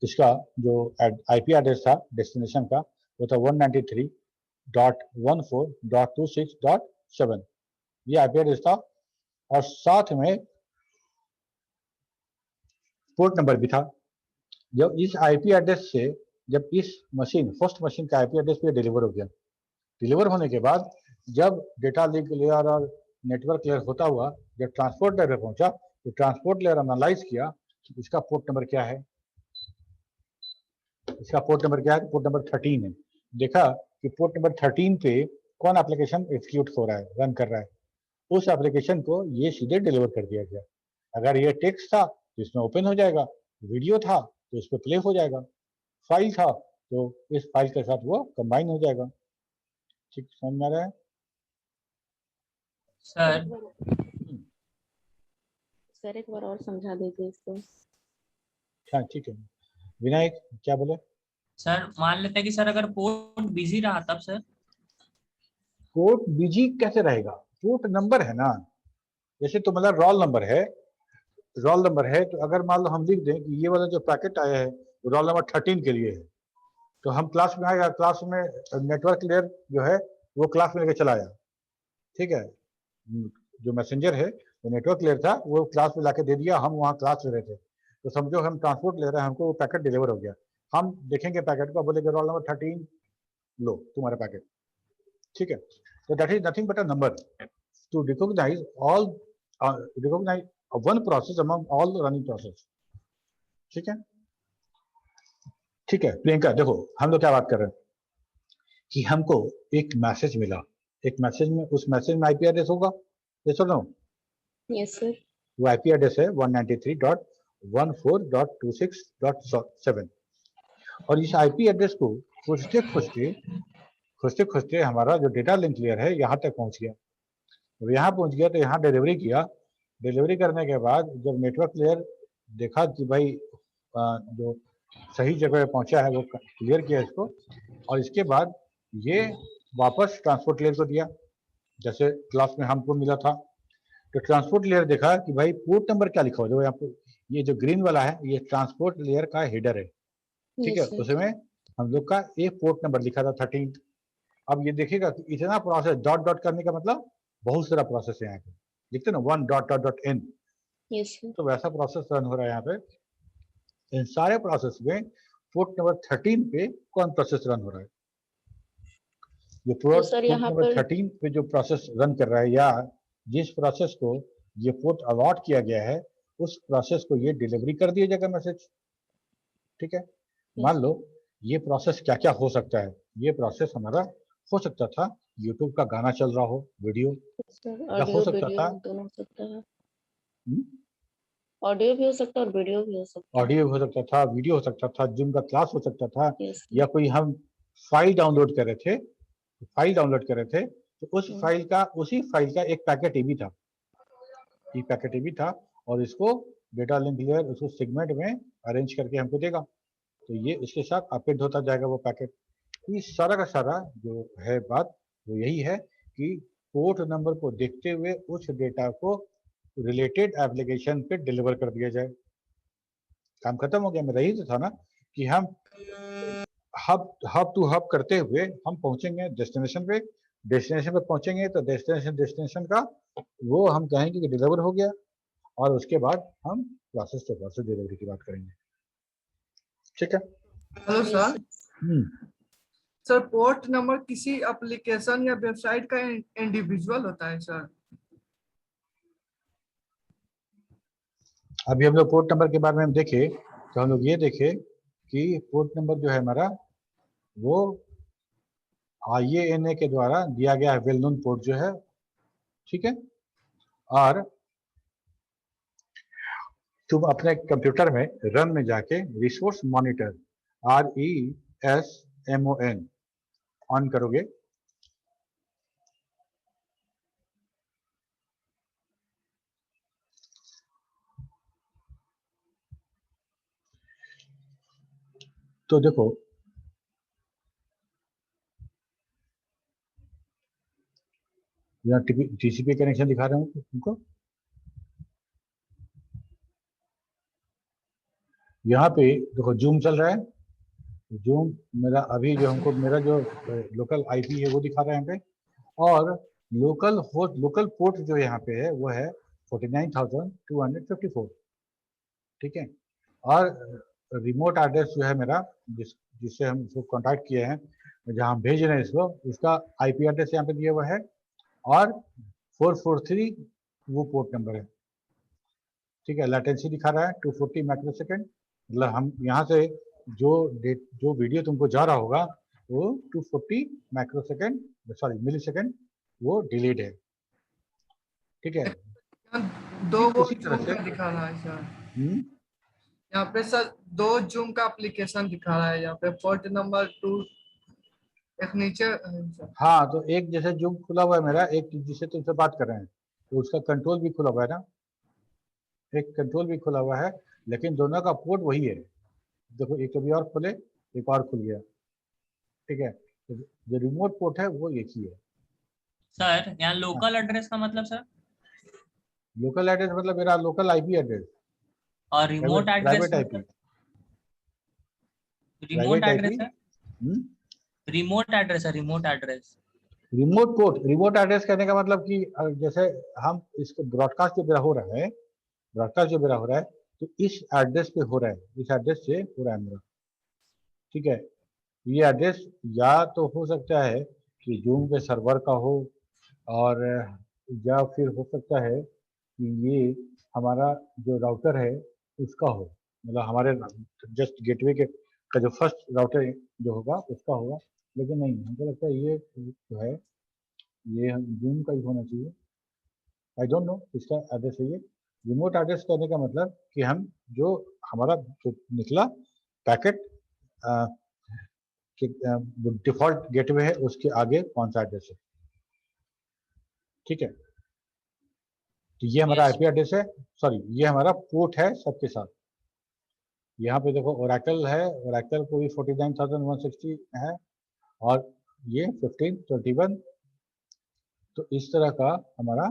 इसका जो IP एड्रेस था डेस्टिनेशन का, वो था 193.14.26.7, ये IP एड्रेस था और साथ में पोर्ट नंबर भी था। जब इस IP एड्रेस से, जब इस मशीन, होस्ट मशीन का IP एड्रेस पे डिलीवर हो गया, डिलीवर होने के बाद जब डेटा लिंक लेयर और नेटवर्क लेयर होता हुआ जब ट्रांसपोर्ट लेयर पे पहुंचा, तो ट्रांसपोर्ट लेयर एनालाइज किया कि इसका पोर्ट नंबर क्या है, इसका पोर्ट नंबर क्या है, पोर्ट नंबर 13 है। देखा कि पोर्ट नंबर 13 पे कौन एप्लीकेशन एग्जीक्यूट हो रहा है, रन कर रहा है, उस एप्लीकेशन को ये सीधे डिलीवर कर दिया गया। अगर ये टेक्स्ट था तो इसमें ओपन हो जाएगा, वीडियो था तो इस पर प्ले हो जाएगा, फाइल था तो इस फाइल के साथ वो कंबाइन हो जाएगा। ठीक समझ में आ रहा है सर? सर एक बार और समझा दीजिए इसको। हाँ ठीक है, विनायक क्या बोले? सर मान लेते हैं कि सर अगर पोर्ट बिजी रहा तब सर? पोर्ट बिजी कैसे रहेगा? पोर्ट नंबर है ना, जैसे तो मतलब रोल नंबर है, रोल नंबर है, तो अगर मान लो हम लिख दें कि ये वाला जो पैकेट आया है रोल नंबर 13 के लिए है, तो हम क्लास में आएगा, क्लास में नेटवर्क लेयर जो है वो क्लास में लेके चला आया, ठीक है, जो मैसेंजर है वो नेटवर्क लेयर था, वो क्लास में लाके दे दिया, हम वहाँ क्लास ले रहे थे, तो समझो हम ट्रांसपोर्ट ले रहे हैं, हमको वो पैकेट डिलीवर हो गया, हम देखेंगे पैकेट को, बोलेंगे रोल नंबर 13 लो तुम्हारा पैकेट, ठीक है, तो that is nothing but a number to recognise all recognise one process among all running process. ठीक है, ठीक है प्रियंका, देखो हम लोग क्या बात कर रहे हैं कि हमको एक मैसेज मिला, एक मैसेज में, उस मैसेज में आईपी एड्रेस होगा, ये सुनो, यस सर। वो आईपी एड्रेस है 193.14.26.7 और इस आईपी एड्रेस को खोजते खोजते हमारा जो डेटा लिंक लेयर है यहाँ तक पहुँच गया। अब यहाँ पहुँच गया तो यहाँ डिलीवरी किया, डिलीवरी करने के बाद जब नेटवर्क लेयर देखा कि भाई जो सही जगह पे पहुँचा है वो क्लियर किया इसको, और इसके बाद ये वापस ट्रांसपोर्ट लेयर को दिया, जैसे क्लास में हमको मिला था। तो ट्रांसपोर्ट लेयर देखा कि भाई पोर्ट नंबर क्या लिखा हो, जो यहाँ पे ये जो ग्रीन वाला है ये ट्रांसपोर्ट लेयर का हेडर है। ठीक है, यस सर। उसमें हम लोग का एक पोर्ट नंबर लिखा था 13। अब ये देखिएगा कि इतना प्रोसेस डॉट डॉट करने का मतलब बहुत सारा प्रोसेस है यहाँ पे, लिखते ना 1...n, यस सर। तो वैसा प्रोसेस रन हो रहा है यहाँ पे। इन सारे प्रोसेस में पोर्ट नंबर 13 पे कौन प्रोसेस रन हो रहा है? जो तो पोर्ट सर यहाँ नंबर पर 13 पे जो प्रोसेस रन कर रहा है या जिस प्रोसेस को ये पोर्ट अलॉट किया गया है उस प्रोसेस को ये डिलीवरी कर दिया जाएगा मैसेज। ठीक है, मान लो ये प्रोसेस क्या क्या हो सकता है, ये प्रोसेस हमारा हो सकता था यूट्यूब का गाना चल रहा हो, वीडियो, सर या हो ऑडियो सकता वीडियो था दोनों हो सकता है। ऑडियो भी हो सकता है और वीडियो भी हो सकता है। ऑडियो हो सकता था, वीडियो हो सकता था, जूम का क्लास हो सकता था, यस या कोई हम फाइल डाउनलोड कर रहे थे, तो उस हम्म। फाइल का, उसी फाइल का एक पैकेट ए था, एक पैकेट ए था, और इसको डेटा लिंक लेयर उसको सेगमेंट में अरेंज करके हमको देगा, तो ये इसके साथ अपडेट होता जाएगा वो पैकेट। तो ये सारा का सारा जो है बात वो यही है कि पोर्ट नंबर को देखते हुए उस डेटा को रिलेटेड एप्लीकेशन पे डिलीवर कर दिया जाए। काम खत्म हो गया। मेरा यही तो था ना कि हम हब टू हब करते हुए हम पहुंचेंगे डेस्टिनेशन पे, डेस्टिनेशन पे पहुंचेंगे तो डेस्टिनेशन का वो हम कहेंगे कि डिलीवर हो गया, और उसके बाद हम प्रोसेस टू प्रोसेस डिलीवरी की बात करेंगे। ठीक है, हेलो सर। हम्म, सर पोर्ट नंबर किसी एप्लीकेशन या वेबसाइट का इंडिविजुअल होता है सर? अभी हम लोग पोर्ट नंबर के बारे में हम देखे तो हम लोग ये देखे कि पोर्ट नंबर जो है हमारा वो IANA के द्वारा दिया गया है, वेल नोन पोर्ट जो है। ठीक है, और तुम अपने कंप्यूटर में रन में जाके रिसोर्स मॉनिटर RESMON ऑन करोगे तो देखो यहाँ TCP कनेक्शन दिखा रहा हूँ तुमको, यहाँ पे देखो जूम चल रहा है, जूम मेरा अभी जो हमको मेरा जो लोकल IP है वो दिखा रहा है यहाँ पे, और लोकल पोर्ट जो यहाँ पे है वो है 49,254। ठीक है, और रिमोट एड्रेस जो है मेरा जिससे हम इसको कॉन्टैक्ट किए हैं, जहाँ हम भेज रहे हैं इसको, उसका IP एड्रेस यहाँ पे दिया हुआ है, और 443 वो पोर्ट नंबर है। ठीक है, लेटेंसी दिखा रहा है 240 माइक्रो सेकेंड, मतलब हम यहाँ से जो वीडियो तुमको जा रहा होगा वो 240 माइक्रो सेकेंड, सॉरी मिली सेकेंड, वो डिलेड है। ठीक है, दो ठीक वो उसी तरह जूम से का दिखा रहा है सर। यहाँ पे सर 2 जूम का एप्लीकेशन दिखा रहा है, यहाँ पे पोर्ट नंबर 2 एक नीचे है सर। हाँ, तो एक जैसे जूम खुला हुआ है मेरा, एक जिससे तुमसे बात कर रहे हैं तो उसका कंट्रोल भी खुला हुआ है ना, एक कंट्रोल भी खुला हुआ है, लेकिन दोनों का पोर्ट वही है। देखो एक कभी और खोले, एक और खुल गया। ठीक है, तो जो रिमोट पोर्ट है वो एक ही है। सर यहाँ लोकल एड्रेस का मतलब सर, लोकल एड्रेस मतलब मेरा लोकल IP एड्रेस, और remote address private IP, remote private address IP, है, रिमोट एड्रेस है, remote address. Remote port. Remote address कहने का मतलब कि जैसे हम इसको ब्रॉडकास्ट जो मेरा हो रहा है, ब्रॉडकास्ट जो मेरा हो रहा है तो इस एड्रेस पे हो रहा है, इस एड्रेस से हो रहा है मेरा। ठीक है, ये एड्रेस या तो हो सकता है कि जूम के सर्वर का हो, और या फिर हो सकता है कि ये हमारा जो राउटर है उसका हो, मतलब हमारे जस्ट गेटवे के का जो फर्स्ट राउटर जो होगा उसका होगा। लेकिन नहीं, हमको लगता है ये जो है ये जूम का ही होना चाहिए। आई डोंट नो इसका एड्रेस है ये। रिमोट एड्रेस करने का मतलब कि हम जो हमारा जो निकला पैकेट जो डिफॉल्ट गेटवे है उसके आगे कौन सा एड्रेस है, ठीक है। तो ये हमारा Yes. आईपी एड्रेस है, सॉरी ये हमारा पोर्ट है सबके साथ। यहाँ पे देखो ओरेकल है, ओरेकल को भी 49,160 है, और ये 1521। तो इस तरह का हमारा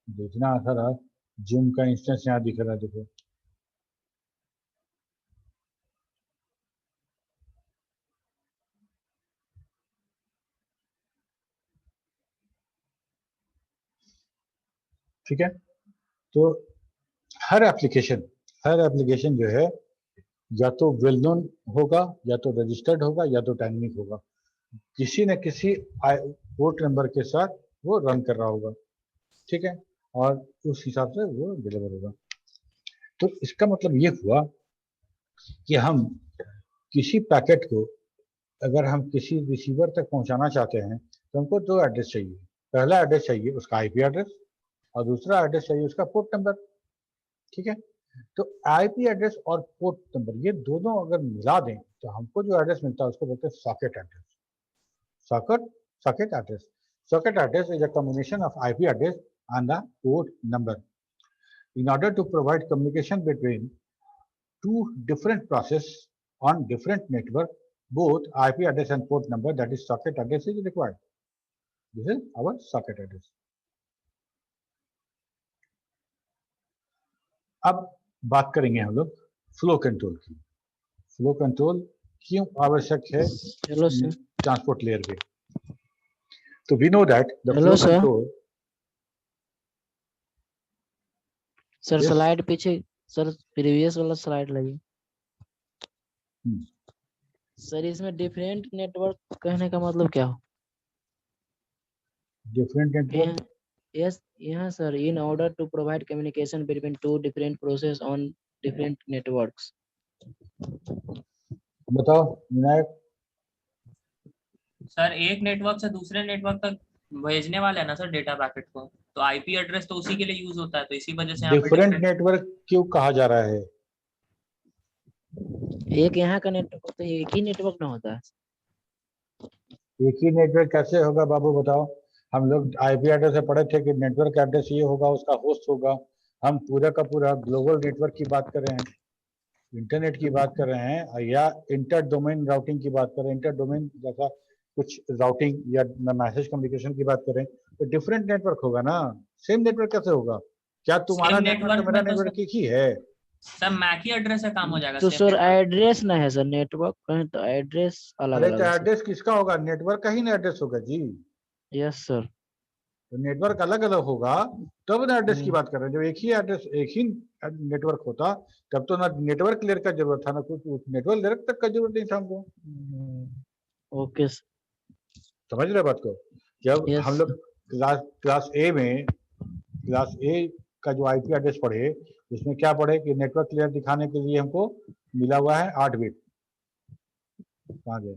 देखना आसान है। जूम का इंस्टेंस यहाँ दिख रहा है, देखो ठीक है। तो हर एप्लीकेशन जो है या तो वेल नोन होगा, या तो रजिस्टर्ड होगा, या तो डायनेमिक होगा। किसी न किसी पोर्ट नंबर के साथ वो रन कर रहा होगा, ठीक है, और उस हिसाब से वो डिलीवर होगा। तो इसका मतलब ये हुआ कि हम किसी पैकेट को अगर हम किसी रिसीवर तक पहुंचाना चाहते हैं तो हमको दो एड्रेस चाहिए। पहला एड्रेस चाहिए उसका आईपी एड्रेस, और दूसरा एड्रेस चाहिए उसका पोर्ट नंबर, ठीक है। तो आईपी एड्रेस और पोर्ट नंबर ये दोनों अगर मिला दें तो हमको जो एड्रेस मिलता है उसको बोलते हैं socket address. Socket address is a combination of IP address and the port number. In order to provide communication between two different processes on different network, both IP address and port number, that is socket address, is required. This is our socket address. अब बात करेंगे हम लोग flow control की। Flow control क्यों आवश्यक है hello sir. Transport layer पे? तो we know that the Hello, flow sir. control, sir Yes. Slide पीछे, सर प्रीवियस वाला स्लाइड लाइए। सर इसमें डिफरेंट नेटवर्क कहने का मतलब क्या हो? different network, यस यहाँ sir, in order to provide communication between two different process on different networks. बताओ विनायक। सर एक नेटवर्क से दूसरे नेटवर्क तक भेजने वाले हैं ना सर डेटा पैकेट को, तो आईपी एड्रेस तो उसी के लिए यूज होता है, तो इसी वजह से यहाँ पे डिफरेंट नेटवर्क क्यों कहा जा रहा है? एक यहाँ का नेटवर्क तो एक ही नेटवर्क ना होता है। एक ही नेटवर्क कैसे होगा बाबू बताओ? हम लोग आईपी एड्रेस से पढ़े थे कि नेटवर्क एड्रेस ये होगा, उसका होस्ट होगा। हम पूरा का पूरा ग्लोबल नेटवर्क की बात कर रहे हैं, इंटरनेट की बात कर रहे हैं, या इंटर डोमेन राउटिंग की बात कर रहे हैं। इंटर डोमेन जैसा कुछ राउटिंग या मैसेज कम्युनिकेशन की बात करें तो डिफरेंट नेटवर्क होगा ना, सेम नेटवर्क कैसे होगा? क्या तुम्हारा नेटवर्क तो मेरा नेटवर्क एक ही है? सर मैक ही एड्रेस से काम हो जाएगा। तो same सर network। एड्रेस ना है सर, नेटवर्क कहें तो एड्रेस अलग अरे अलग तो है। एड्रेस किसका होगा? नेटवर्क का ही ना एड्रेस होगा जी। Yes sir. तो नेटवर्क अलग अलग होगा तब ना एड्रेस की बात कर रहे हैं। जब एक ही एड्रेस एक ही नेटवर्क होता तब तो ना नेटवर्क लेयर का जरूरत था, ना कुछ नेटवर्क लेयर तक का जरूरत नहीं था हमको। ओके समझ रहे बात को? जब Yes. हम लोग क्लास ए में क्लास ए का जो आईपी एड्रेस पढ़े उसमें क्या पढ़े कि नेटवर्क लेयर दिखाने के लिए हमको मिला हुआ है 8 बिट। कहाँ गए?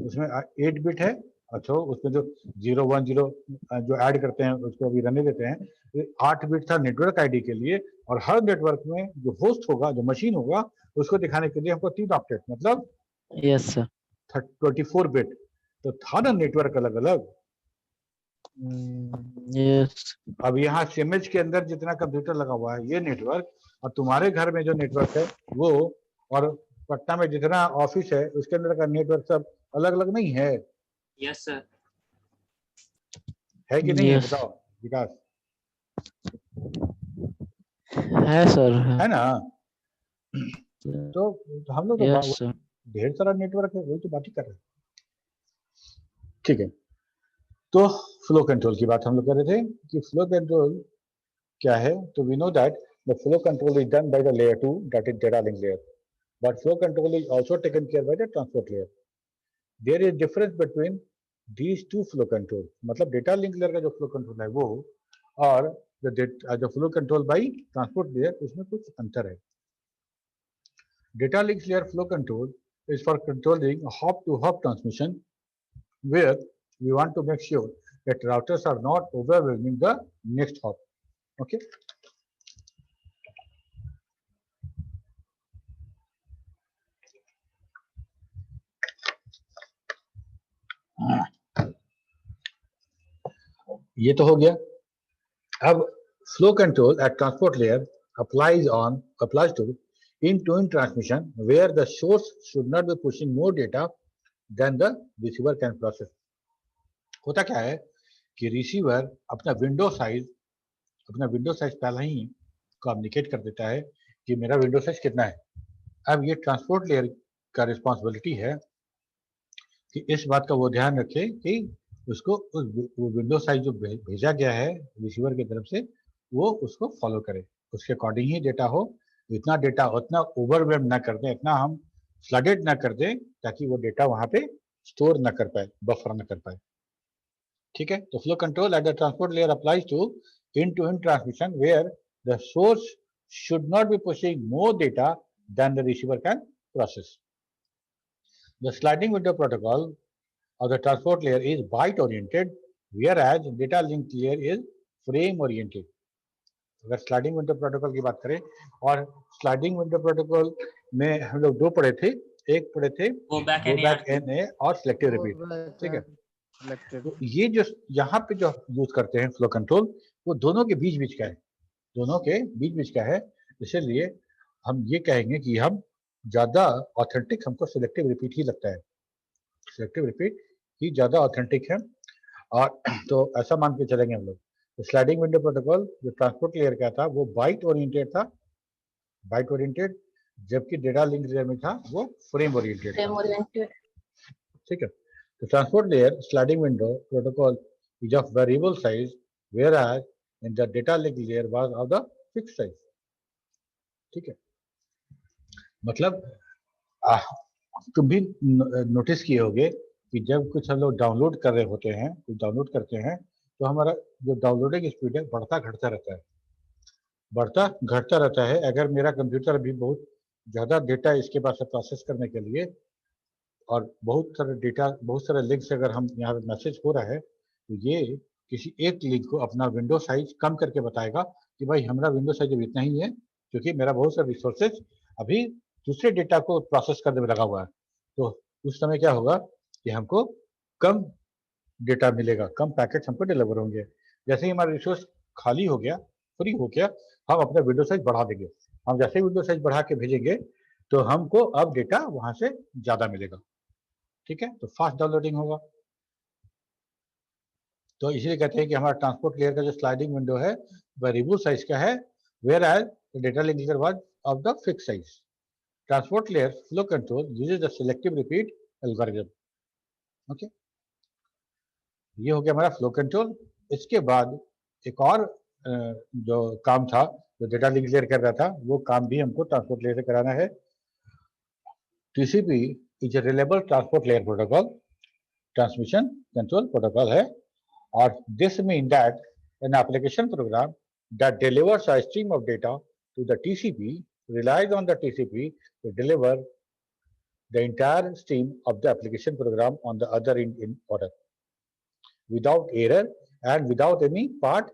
उसमें 8 बिट है। अच्छा, उसमें जो 0 1 0 जो ऐड करते हैं उसको अभी रहने देते हैं। तो 8 बिट था नेटवर्क आईडी के लिए, और हर नेटवर्क में जो होस्ट होगा, जो मशीन होगा, उसको दिखाने के लिए हमको 3 ऑक्टेट मतलब यस सर। 24 बिट। तो था ना नेटवर्क अलग अलग। यस। अब यहाँ सीएमएच के अंदर जितना कंप्यूटर लगा हुआ है ये नेटवर्क, और तुम्हारे घर में जो नेटवर्क है वो, और पटना में जितना ऑफिस है उसके अंदर का नेटवर्क सब अलग अलग नहीं है। Yes sir. है कि नहीं है? Yes. बताओ विकास। है सर। है ना? तो हम लोग यस तो सर। ढेर सारा नेटवर्क है, वही तो बात ही कर रहे हैं। ठीक है, तो फ्लो कंट्रोल की बात हम लोग कर रहे थे कि फ्लो कंट्रोल क्या है. तो we know that the flow control is done by the layer 2, that is data link layer, but flow control is also taken care by the transport layer. There is difference between these two flow control. मतलब data link layer का जो flow control है वो और जो flow control by transport layer, उसमें कुछ अंतर है. Data link layer flow control is for controlling hop to hop transmission, where we want to make sure that routers are not overwhelming the next hop. Okay. ये तो हो गया. अब flow control at transport layer applies to end-to-end transmission, where the source should not be pushing more data than the receiver can process. होता क्या है कि receiver अपना विंडो साइज पहले ही कम्युनिकेट कर देता है कि मेरा विंडो साइज कितना है. अब ये ट्रांसपोर्ट लेयर का रिस्पॉन्सिबिलिटी है कि इस बात का वो ध्यान रखे कि उसको वो विंडो साइज जो भेजा गया है रिसीवर की तरफ से वो उसको फॉलो करे, उसके अकॉर्डिंग ही डेटा हो. इतना डेटा उतना ओवरवेल्म ना कर दें, इतना हम फ्लडेड ना कर दें ताकि वो डेटा वहां पे स्टोर ना कर पाए, बफर ना कर पाए. ठीक है. तो flow control at the transport layer applies to end-to-end transmission, where the source should not be pushing more data than the receiver can process. The sliding window protocol of the transport layer is byte oriented, whereas data link layer is frame oriented. अगर sliding window protocol की बात करें, और sliding window protocol में हम लोग दो पढ़े थे. एक पढ़े थे गो बैक NA और सिलेक्टिव रिपीट. ठीक है. तो ये जो यहाँ पे जो यूज करते हैं फ्लो कंट्रोल, वो दोनों के बीच का है, दोनों के बीच का है. इसीलिए हम ये कहेंगे कि हम ज्यादा ऑथेंटिक हमको सिलेक्टिव रिपीट ही लगता है, सिलेक्टिव रिपीट ही ज्यादा ऑथेंटिक है. और तो ऐसा मान के चलेंगे हम लोग. तो स्लाइडिंग विंडो प्रोटोकॉल जो ट्रांसपोर्ट लेयर का था वो बाइट ओरिएंटेड था, बाइट ओरिएंटेड, जबकि डेटा लिंक लेयर में था वो फ्रेम ओरिएंटेड था. ठीक है. The transport layer sliding window protocol is of variable size, whereas in the data link layer was of the fixed size. ठीक है. मतलब तुम भी नोटिस किए होगे कि जब कुछ हम लोग डाउनलोड कर रहे होते हैं, कुछ डाउनलोड करते हैं, तो हमारा जो डाउनलोडिंग स्पीड है बढ़ता घटता रहता है, बढ़ता घटता रहता है. अगर मेरा कंप्यूटर भी बहुत ज़्यादा डेटा इसके पास प्रोसेस करने के लिए और बहुत सारे डेटा, बहुत सारे लिंक से अगर हम यहाँ पे मैसेज हो रहा है, तो ये किसी एक लिंक को अपना विंडो साइज कम करके बताएगा कि भाई हमारा विंडो साइज अब इतना ही है, क्योंकि मेरा बहुत सारे रिसोर्सेज अभी दूसरे डेटा को प्रोसेस करने में लगा हुआ है. तो उस समय क्या होगा कि हमको कम डेटा मिलेगा, कम पैकेट हमको डिलीवर होंगे. जैसे ही हमारा रिसोर्स खाली हो गया, फ्री हो गया, हम अपना विंडो साइज बढ़ा देंगे. हम जैसे ही विंडो साइज बढ़ा के भेजेंगे तो हमको अब डेटा वहां से ज्यादा मिलेगा. ठीक है. तो फास्ट डाउनलोडिंग होगा. तो इसलिए कहते हैं कि हमारा ट्रांसपोर्ट लेयर का जो स्लाइडिंग विंडो है वेरिएबल साइज का है, where as the data link layer was of the fix size. Transport layer flow control uses the selective repeat algorithm. Okay. ये हो गया हमारा फ्लो कंट्रोल. इसके बाद एक और जो काम था जो डेटा लिंक लेयर कर रहा था, वो काम भी हमको ट्रांसपोर्ट लेयर से कराना है. TCP is a reliable transport layer protocol, transmission control protocol है. Or this means that an application program that delivers a stream of data to the TCP relies on the TCP to deliver the entire stream of the application program on the other end in order, without error and without any part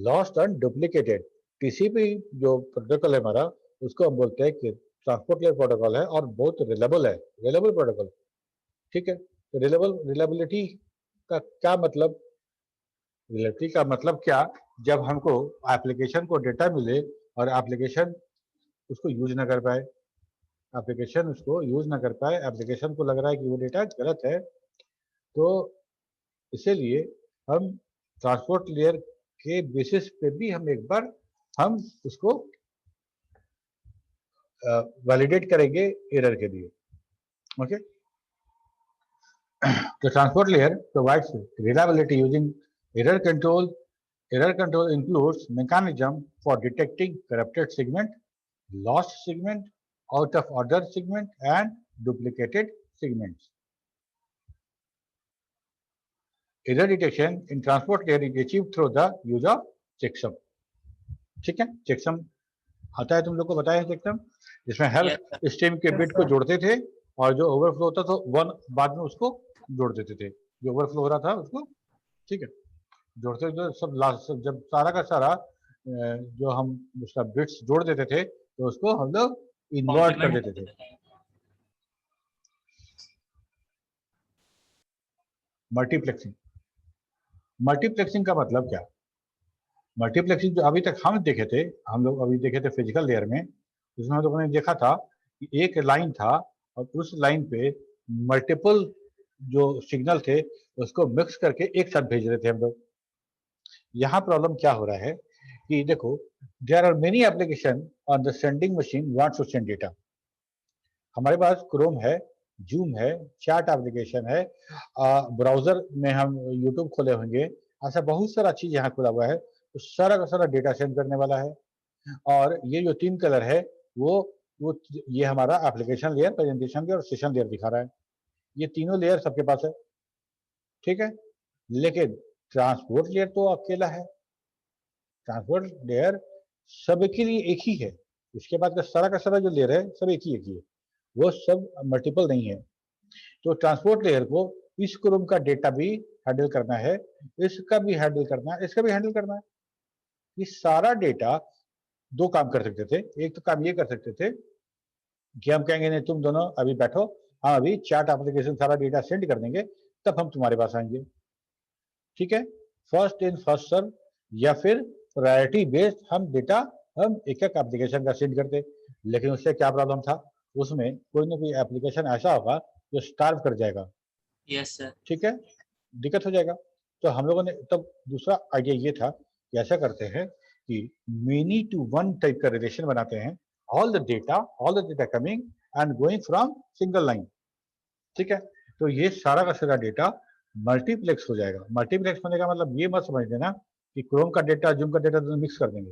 lost and duplicated. TCP जो protocol है हमारा, उसको हम बोलते हैं कि transport layer protocol है और बहुत रिलायबल है, रिलायबल प्रोटोकॉल. ठीक है. तो रिलायबिलिटी का क्या मतलब, रिलेटिव का मतलब क्या, जब हमको एप्लीकेशन को डेटा मिले और एप्लीकेशन उसको यूज ना कर पाए, एप्लीकेशन उसको यूज ना कर पाए, एप्लीकेशन को लग रहा है कि वो डेटा गलत है, तो इसीलिए हम ट्रांसपोर्ट लेयर के बेसिस पे भी हम एक बार हम उसको वैलिडेट करेंगे एरर के लिए. Okay. The transport layer provides reliability using error control. Error control includes mechanism for detecting corrupted segment, lost segment, out of order segment, and duplicated segments. Error detection in transport layer is achieved through the use of checksum. ठीक है, checksum आता है, तुम लोग को बताया checksum, जिसमें हर Yes, sir. Stream के बिट को जोड़ते थे और जो ओवरफ्लो होता था वन बाद में उसको जोड़ देते थे, जो ओवरफ्लो हो रहा था उसको, ठीक है, जोड़ते थे सब लास्ट, जब सारा का सारा जो हम उसका बिट्स जोड़ देते थे तो उसको हम लोग इन्वर्ट कर देते थे. मल्टीप्लेक्सिंग. मल्टीप्लेक्सिंग का मतलब क्या? मल्टीप्लेक्सिंग जो अभी तक हम देखे थे, हम लोग अभी देखे थे फिजिकल लेयर में, उसमें हम लोगों ने देखा था कि एक लाइन था और उस लाइन पे मल्टीपल जो सिग्नल थे उसको मिक्स करके एक साथ भेज रहे थे हम लोग. यहाँ प्रॉब्लम क्या हो रहा है कि देखो, there are many application on the sending machine wants to send data. हमारे पास क्रोम है, जूम है, चैट एप्लीकेशन है, ब्राउजर में हम यूट्यूब खोले होंगे, ऐसा बहुत सारा चीज यहाँ खुला हुआ है, तो सारा का सारा डेटा सेंड करने वाला है. और ये जो 3 कलर है वो ये हमारा एप्लीकेशन लेयर, प्रेजेंटेशन लेयर और सेशन लेयर दिखा रहा है. ये तीनों लेयर सबके पास है, ठीक है, लेकिन ट्रांसपोर्ट लेयर तो अकेला है. ट्रांसपोर्ट लेयर सबके लिए एक ही है. इसके बाद का सारा जो लेयर है सब एक ही है, वो सब मल्टीपल नहीं है. तो ट्रांसपोर्ट लेयर को इस क्रोम का डेटा भी हैंडल करना है, इसका भी हैंडल करना है, इसका भी हैंडल करना है. ये सारा डेटा दो काम कर सकते थे. एक तो काम ये कर सकते थे कि हम कहेंगे नहीं तुम दोनों अभी बैठो, हम अभी चैट एप्लीकेशन सारा डेटा सेंड कर देंगे, तब हम तुम्हारे पास आएंगे, ठीक है, फर्स्ट इन फर्स्ट सर्व, या फिर प्रायोरिटी बेस्ड हम डेटा हम एक एक एप्लीकेशन का सेंड करते. लेकिन उससे क्या प्रॉब्लम था, उसमें कोई ना कोई एप्लीकेशन ऐसा होगा जो स्टार्व कर जाएगा. Yes, sir. ठीक है, दिक्कत हो जाएगा. तो हम लोगों ने तब दूसरा आइडिया ये था कि ऐसा करते हैं कि मेनी टू वन टाइप का रिलेशन बनाते हैं, all the data coming and going from single line. ठीक है, तो ये सारा का सारा डेटा मल्टीप्लेक्स हो जाएगा. मल्टीप्लेक्स होने का मतलब ये मत समझ लेना कि क्रोम का डेटा जूम का डेटा दोनों मिक्स कर देंगे,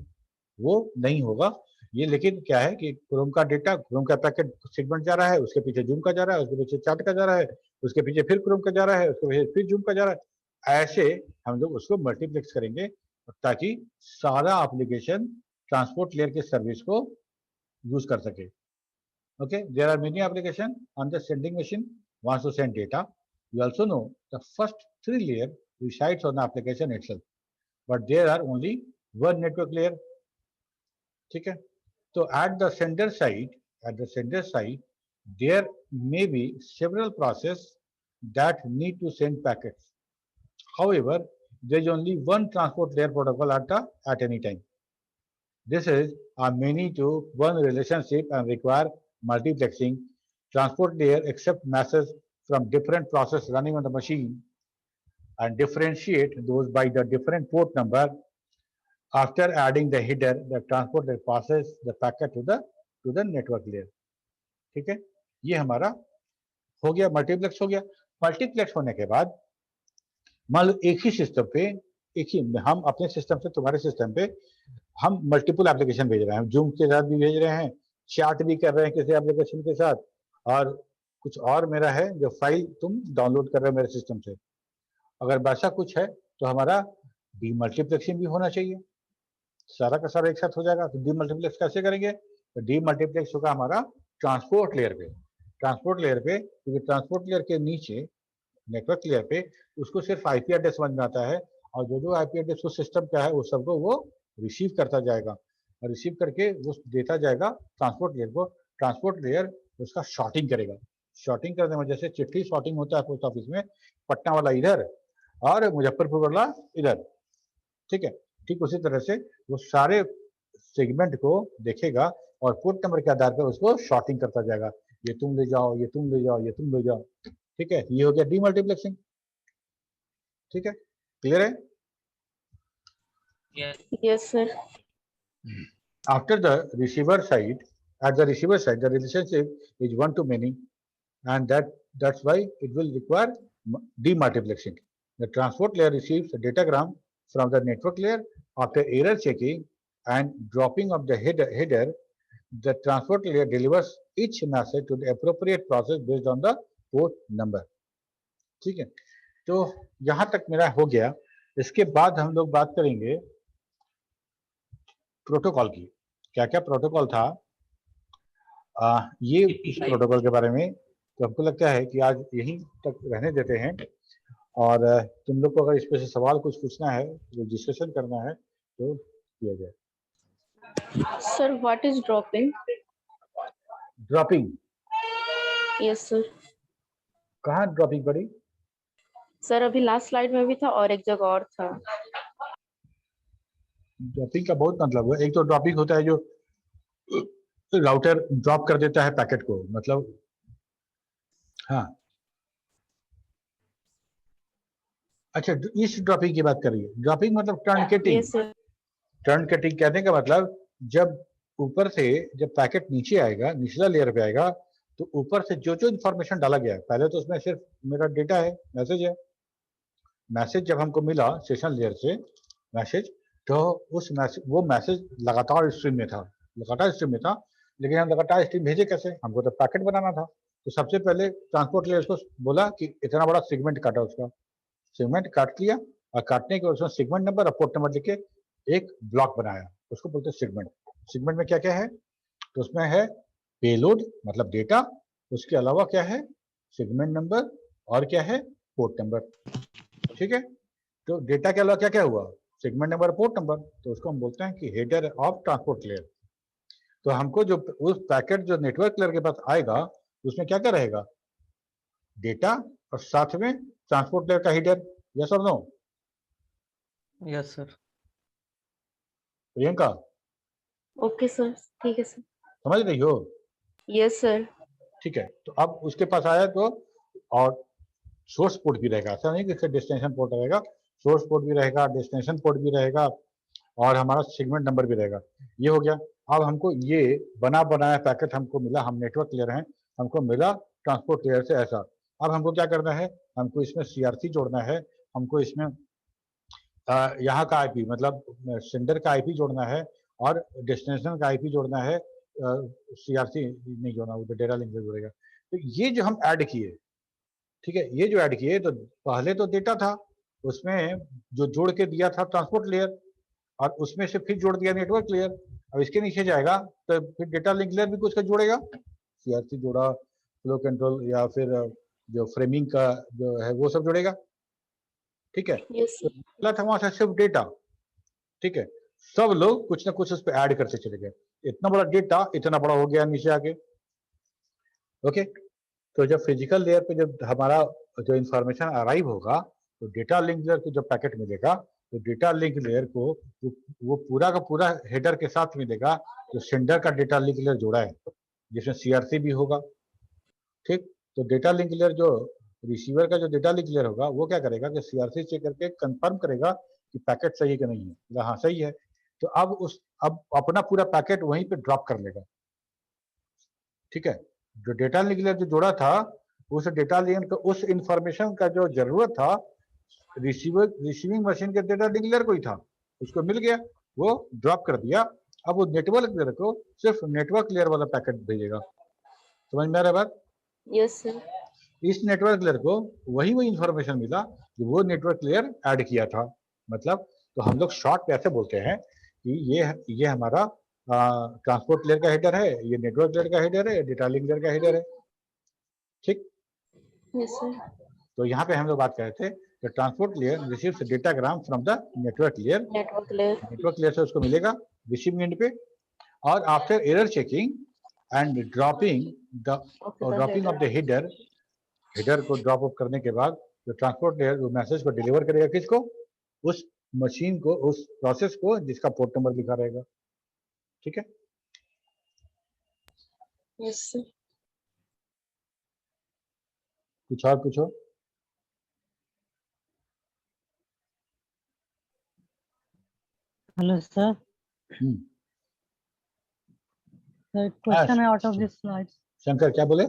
वो नहीं होगा ये. लेकिन क्या है कि क्रोम का डेटा, क्रोम का पैकेट सेगमेंट जा रहा है, उसके पीछे जूम का जा रहा है, उसके पीछे चैट का जा रहा है, उसके पीछे फिर क्रोम का जा रहा है, उसके पीछे फिर जूम का जा रहा है. ऐसे हम लोग उसको मल्टीप्लेक्स करेंगे ताकि सारा एप्लीकेशन ट्रांसपोर्ट लेयर के सर्विस को यूज कर सके. Okay, there are many applications on the sending machine wants to send data. You also know the first 3 layer resides on the application itself, but there are only one network layer. ठीक है, so at the sender side, there may be several processes that need to send packets. However, there is only one transport layer protocol at any time. This is a many to one relationship and require multiplexing. Transport layer accept messages from different processes running on the machine and differentiate those by the different port number. After adding the header, the transport layer passes the packet to the network layer. ठीक है, ये हमारा हो गया, multiplex हो गया. Multiplex होने के बाद मान लो एक ही सिस्टम पे, हम अपने सिस्टम से तुम्हारे सिस्टम पे हम मल्टीपल एप्लीकेशन भेज रहे हैं, जूम के साथ भी भेज रहे हैं, चैट भी कर रहे हैं किसी एप्लीकेशन के साथ, और कुछ और मेरा है जो फाइल तुम डाउनलोड कर रहे हो मेरे सिस्टम से. अगर वैसा कुछ है तो हमारा डीमल्टीप्लेक्सिंग भी होना चाहिए, सारा का सारा एक साथ हो जाएगा. तो डीमल्टीप्लेक्स कैसे करेंगे? तो डीमल्टीप्लेक्स होगा हमारा ट्रांसपोर्ट लेयर पे. क्योंकि ट्रांसपोर्ट लेयर के नीचे नेटवर्क लेयर पे उसको सिर्फ आईपी एड्रेस समझ में आता है, और जो आईपी एड्रेस उस सिस्टम का है उस सबको वो रिसीव करता जाएगा, और रिसीव करके वो देता जाएगा ट्रांसपोर्ट लेयर को. ट्रांसपोर्ट लेयर उसका शॉर्टिंग करेगा. शॉर्टिंग करने में जैसे चिट्ठी शॉर्टिंग होता है पोस्ट ऑफिस में, पटना वाला इधर और मुजफ्फरपुर वाला इधर, ठीक है, ठीक उसी तरह से वो सारे सेगमेंट को देखेगा और पोर्ट नंबर के आधार पर उसको शॉर्टिंग करता जाएगा. ये तुम ले जाओ, ये तुम ले जाओ, ये तुम ले जाओ. ठीक है, ये हो गया डीमल्टीप्लेक्सिंग. ठीक है, क्लियर है? Yes, sir. After the receiver side, at the receiver side, the relationship is one to many, and that's why it will require demultiplexing. The transport layer receives a datagram from the network layer after error checking and dropping of the header. The transport layer delivers each message to the appropriate process based on the port number. ठीक है, तो यहां तक मेरा हो गया. इसके बाद हम लोग बात करेंगे प्रोटोकॉल की. क्या क्या प्रोटोकॉल था ये इस प्रोटोकॉल के बारे में. तो हमको लगता है कि आज यहीं तक रहने देते हैं, और तुम लोग को अगर इस पे से सवाल कुछ पूछना है, जो डिस्कशन करना है, तो किया जाए. Sir, what is dropping? Dropping, Yes, sir. कहाँ ड्रॉपिंग पड़ी? सर अभी लास्ट स्लाइड में भी था और एक जगह और था. ड्रॉपिंग का बहुत मतलब है. एक तो ड्रॉपिंग होता है जो राउटर ड्रॉप कर देता है पैकेट को, मतलब हाँ. अच्छा, इस ड्रॉपिंग की बात करिए. ड्रॉपिंग मतलब टर्नकेटिंग. Yes, sir. टर्नकेटिंग कहने का मतलब जब ऊपर से जब पैकेट नीचे आएगा, निचला लेयर पे आएगा, तो ऊपर से जो जो इन्फॉर्मेशन डाला गया है, पहले तो उसमें सिर्फ मेरा डेटा है, मैसेज है. मैसेज जब हमको मिला सेशन लेयर से मैसेज, तो उस मैसेज, वो मैसेज लगातार स्ट्रीम में था, लेकिन हम लगातार स्ट्रीम भेजे कैसे? हमको तो पैकेट बनाना था. तो सबसे पहले ट्रांसपोर्ट लेयर को बोला कि इतना बड़ा सेगमेंट काटा, उसका सेगमेंट काट लिया, और काटने के बाद उसमें सेगमेंट नंबर और पोर्ट नंबर लिख के एक ब्लॉक बनाया, उसको बोलते हैं सेगमेंट. सेगमेंट में क्या क्या है? तो उसमें है पेलोड मतलब डेटा, उसके अलावा क्या है? सेगमेंट नंबर, और क्या है? Port number. ठीक है, तो डेटा के अलावा क्या क्या हुआ? Segment number, port number. तो उसको हम बोलते हैं कि हेडर ऑफ ट्रांसपोर्ट लेयर. तो हमको जो उस पैकेट जो नेटवर्क लेयर के पास आएगा, उसमें क्या क्या रहेगा? डेटा और साथ में ट्रांसपोर्ट लेयर का हेडर. यस और no? Yes sir. Priyanka okay sir, ठीक है सर. समझ रही हो? Yes sir. ठीक है, तो अब उसके पास आया तो, और सोर्स पोर्ट भी रहेगा, ऐसा नहीं कि डेस्टिनेशन पोर्ट रहेगा, सोर्स पोर्ट भी रहेगा, डेस्टिनेशन पोर्ट भी रहेगा, और हमारा सेगमेंट नंबर भी रहेगा. ये हो गया. अब हमको ये बना बनाया पैकेट हमको मिला, हम नेटवर्क लेयर हैं, हमको मिला ट्रांसपोर्ट लेयर से ऐसा. अब हमको क्या करना है? हमको इसमें सीआरसी जोड़ना है, हमको इसमें यहाँ का आईपी मतलब सेंडर का आईपी जोड़ना है, और डेस्टिनेशन का आईपी जोड़ना है. सीआरसी नहीं जोड़ना, वो तो डेटा लिंक से जुड़ेगा. तो ये जो हम ऐड किए, ठीक है, ये जो ऐड किए, तो पहले तो डेटा था, उसमें जो जोड़ के दिया था ट्रांसपोर्ट लेयर, और उसमें से फिर जोड़ दिया नेटवर्क लेयर. अब इसके नीचे जाएगा तो फिर डेटा लिंक लेयर भी कुछ का जोड़ेगा, सीआरसी जोड़ा, फ्लो कंट्रोल, या फिर जो फ्रेमिंग का जो है वो सब जोड़ेगा. ठीक है, यस तो पहला था वहां से सिर्फ डेटा. ठीक है, सब लोग कुछ ना कुछ उस पर ऐड करते चले गए. इतना बड़ा डेटा इतना बड़ा हो गया नीचे आके. ओके, तो जब फिजिकल लेयर पे जब हमारा जो इंफॉर्मेशन अराइव होगा, तो डेटा लिंक लेयर को जब पैकेट मिलेगा, तो डेटा लिंक लेयर को वो पूरा का पूरा हेडर के साथ मिलेगा जो सेंडर का डेटा लिंक लेयर जोड़ा है, जिसमें सीआरसी भी होगा. ठीक, तो डेटा लिंक लेयर जो रिसीवर का जो डेटा लिंक लेयर होगा, वो क्या करेगा कि सीआरसी चेक करके कंफर्म करेगा कि पैकेट सही है कि नहीं है. हाँ सही है, तो अब अपना पूरा पैकेट वहीं पे ड्रॉप कर लेगा. ठीक है, जो डेटा लिंक लेयर जो जोड़ा था, उस डेटा लिंक का उस इंफॉर्मेशन का जो जरूरत था रिसीविंग मशीन के डेटा लिंक लेयर को ही था, उसको मिल गया, वो ड्रॉप कर दिया. अब वो नेटवर्क लेयर को सिर्फ नेटवर्क लेयर वाला पैकेट भेजेगा. समझ में आ रहा है बात? Yes sir. इस नेटवर्क लेयर को वही इंफॉर्मेशन मिला जो वो नेटवर्क लेयर ऐड किया था. मतलब तो हम लोग शॉर्ट पे ऐसे बोलते हैं कि ये हमारा ट्रांसपोर्ट लेयर का हेडर है, ये नेटवर्क लेयर का हेडर है, डेटा लिंक लेयर का हेडर है. ठीक, यस सर. तो यहाँ पे हम लोग बात कर रहे थे कि transport layer receives datagram from the network layer. Network layer से उसको मिलेगा रिसीविंग एंड पे, और after error checking and dropping of the header को ड्रॉप ऑफ करने के बाद जो ट्रांसपोर्ट लेयर वो मैसेज को डिलीवर करेगा किसको? उस मशीन को, उस प्रोसेस को जिसका पोर्ट नंबर लिखा रहेगा. ठीक है, यस सर. कुछ और पूछो. Hello sir. सर क्वेश्चन है out of this slides. Shankar क्या बोले?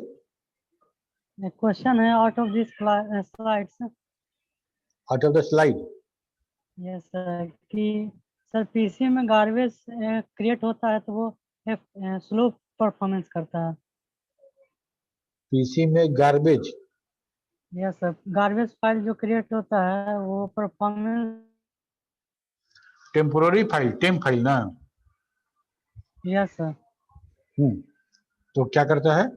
क्वेश्चन है out of this slides. Out of the slide yes sir कि सर पीसी में गार्बेज क्रिएट होता है तो वो स्लो परफॉर्मेंस करता है। पीसी में garbage yes sir garbage file जो क्रिएट होता है वो परफॉर्मेंस। टेम्पोररी फाइल टेम फाइल ना। यस सर तो क्या करता है?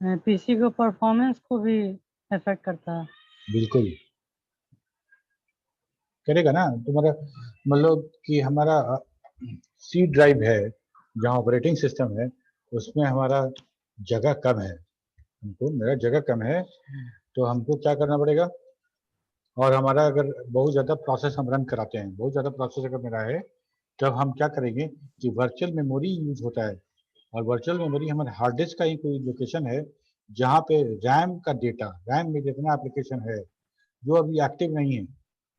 पीसी को परफॉर्मेंस को भी इफेक्ट करता है। बिल्कुल करेगा ना। तुम्हारा मतलब कि हमारा सी ड्राइव है जहाँ ऑपरेटिंग सिस्टम है, उसमें हमारा जगह कम है, हमको मेरा जगह कम है, तो हमको क्या करना पड़ेगा? और हमारा अगर बहुत ज़्यादा प्रोसेस हम रन कराते हैं, बहुत ज़्यादा प्रोसेस अगर मेरा है, तब हम क्या करेंगे कि वर्चुअल मेमोरी यूज होता है। और वर्चुअल मेमोरी हमारे हार्ड डिस्क का ही कोई लोकेशन है जहाँ पे रैम का डेटा, रैम में जितना एप्लीकेशन है जो अभी एक्टिव नहीं है,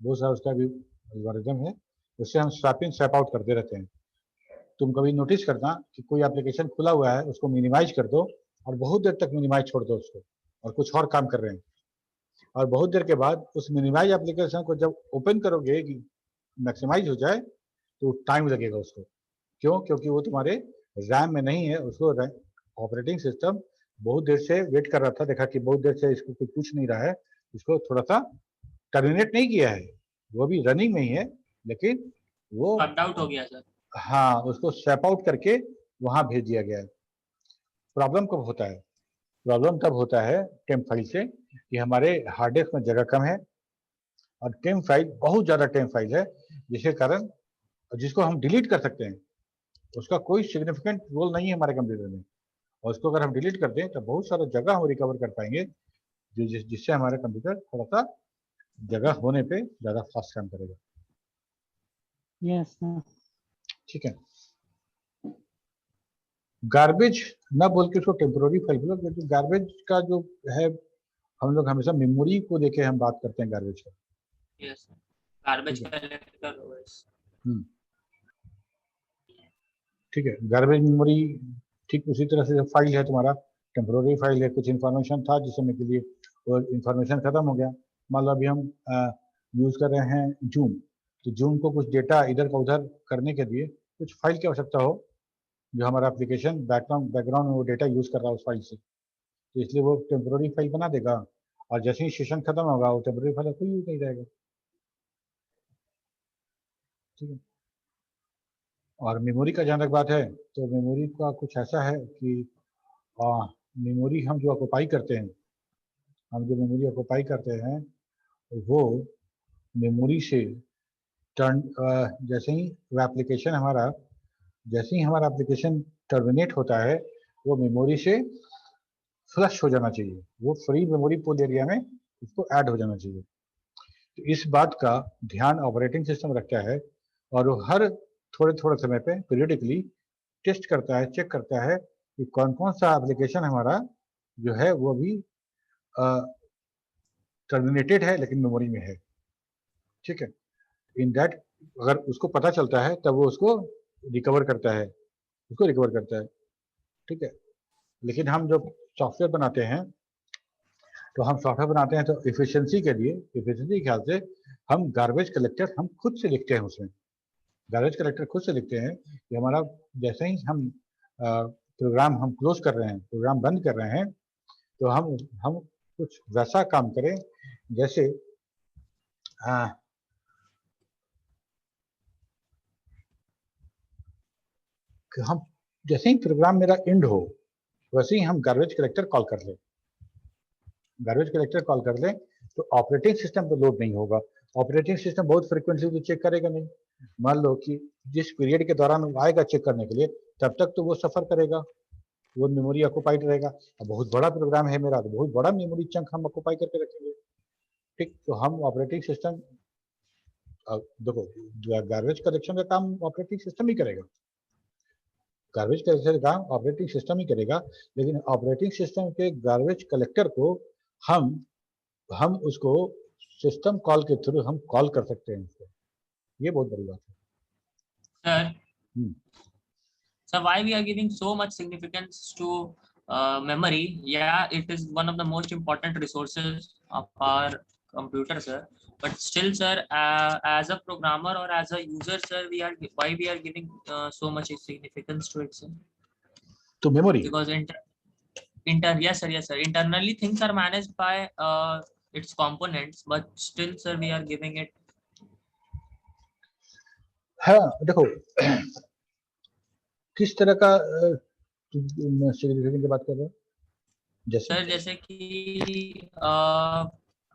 वो सा उसका भी एल्गोरिथम है, उससे हम स्वैप इन स्वैप आउट करते रहते हैं। तुम कभी नोटिस करना कि कोई एप्लीकेशन खुला हुआ है, उसको मिनिमाइज कर दो और बहुत देर तक मिनिमाइज छोड़ दो उसको, और कुछ और काम कर रहे हैं, और बहुत देर के बाद उस मिनिमाइज एप्लीकेशन को जब ओपन करोगे कि मैक्सिमाइज हो जाए तो टाइम लगेगा उसको। क्यों? क्योंकि वो तुम्हारे रैम में नहीं है, उसको ऑपरेटिंग सिस्टम बहुत देर से वेट कर रहा था, देखा कि बहुत देर से इसको कोई पूछ नहीं रहा है, इसको थोड़ा सा टर्मिनेट नहीं किया है, वो भी रनिंग में ही है, लेकिन वो कट आउट हो गया सर। हाँ उसको स्वैप आउट करके वहां भेज दिया गया है। प्रॉब्लम कब होता है? प्रॉब्लम तब होता है टेम्प फाइल से कि हमारे हार्ड डिस्क में जगह कम है और टेम्प फाइल बहुत ज़्यादा टेम्प फाइल है, जिसके कारण जिसको हम डिलीट कर सकते हैं, उसका कोई सिग्निफिकेंट रोल नहीं है हमारे कंप्यूटर में, और उसको अगर हम डिलीट कर दें तो बहुत सारा जगह हम रिकवर कर पाएंगे, जिससे हमारा कंप्यूटर थोड़ा सा जगह होने पे ज़्यादा फास्ट काम करेगा। यस सर ठीक है, गार्बेज ना बोल के उसको टेम्पोररी फाइल बोलो, क्योंकि गार्बेज का जो है हम लोग हमेशा मेमोरी को लेके हम बात करते हैं गार्बेज का। Yes garbage collector. ठीक है, गार्बेज मेमोरी ठीक उसी तरह से फाइल है तुम्हारा, टेम्पोररी फाइल है, कुछ इन्फॉर्मेशन था जिस समय के लिए वो इन्फॉर्मेशन खत्म हो गया। मान लो अभी हम यूज़ कर रहे हैं जूम, तो जूम को कुछ डेटा इधर का उधर करने के लिए कुछ फाइल की आवश्यकता हो, जो हमारा एप्लीकेशन बैकग्राउंड में वो डेटा यूज़ कर रहा है उस फाइल से, तो इसलिए वो टेम्पोररी फाइल बना देगा, और जैसे ही सेशन खत्म होगा वो टेम्पोररी फाइल कोई यूज नहीं रहेगा। ठीक है, और मेमोरी का जहाँ तक बात है, तो मेमोरी का कुछ ऐसा है कि मेमोरी हम जो ऑक्युपाई करते हैं, वो मेमोरी से टर्न जैसे ही वो एप्लीकेशन हमारा टर्मिनेट होता है, वो मेमोरी से फ्लश हो जाना चाहिए, वो फ्री मेमोरी पूल एरिया में उसको ऐड हो जाना चाहिए। तो इस बात का ध्यान ऑपरेटिंग सिस्टम रखता है, और वो हर थोड़े थोड़े समय पे पीरियडिकली टेस्ट करता है, चेक करता है कि कौन कौन सा एप्लीकेशन हमारा जो है वो भी टर्मिनेटेड है लेकिन मेमोरी में है। ठीक है, इन दैट अगर उसको पता चलता है तब वो उसको रिकवर करता है, ठीक है। लेकिन हम जब सॉफ्टवेयर बनाते हैं तो इफिशिएंसी के ख्याल से हम गार्बेज कलेक्टर हम खुद से लिखते हैं, उसमें गार्बेज कलेक्टर खुद से लिखते हैं कि हमारा जैसे ही हम प्रोग्राम हम क्लोज कर रहे हैं, प्रोग्राम बंद कर रहे हैं, तो हम कुछ वैसा काम करें जैसे कि हम जैसे ही प्रोग्राम मेरा एंड हो वैसे ही हम गार्बेज कलेक्टर कॉल कर लें, तो ऑपरेटिंग सिस्टम पे लोड नहीं होगा। ऑपरेटिंग सिस्टम बहुत फ्रिक्वेंटली तो चेक करेगा नहीं, मान लो कि जिस पीरियड के दौरान वो आएगा चेक करने के लिए, तब तक तो वो सफर करेगा, वो मेमोरी ऑक्युपाइड रहेगा। अब बहुत बड़ा प्रोग्राम है मेरा, तो बहुत बड़ा मेमोरी चंक हम ऑक्युपाई करके रखेंगे। ठीक, तो हम ऑपरेटिंग सिस्टम देखो, गार्बेज कलेक्शन का काम ऑपरेटिंग सिस्टम ही करेगा, लेकिन ऑपरेटिंग सिस्टम के गार्बेज कलेक्टर को हम उसको सिस्टम कॉल के थ्रू हम कॉल कर सकते हैं उसको, ये बहुत बड़ी बात है। Sir, why we are giving so much significance to memory, yeah, it is one of the most important resources of our computer, sir. But still, sir, as a programmer or as a user, sir, why we are giving so much significance to it, sir? To memory. Because yes, sir. Internally, things are managed by its components, but still, sir, we are giving it. हाँ देखो किस तरह का significant की बात कर रहे हो? सर जैसे कि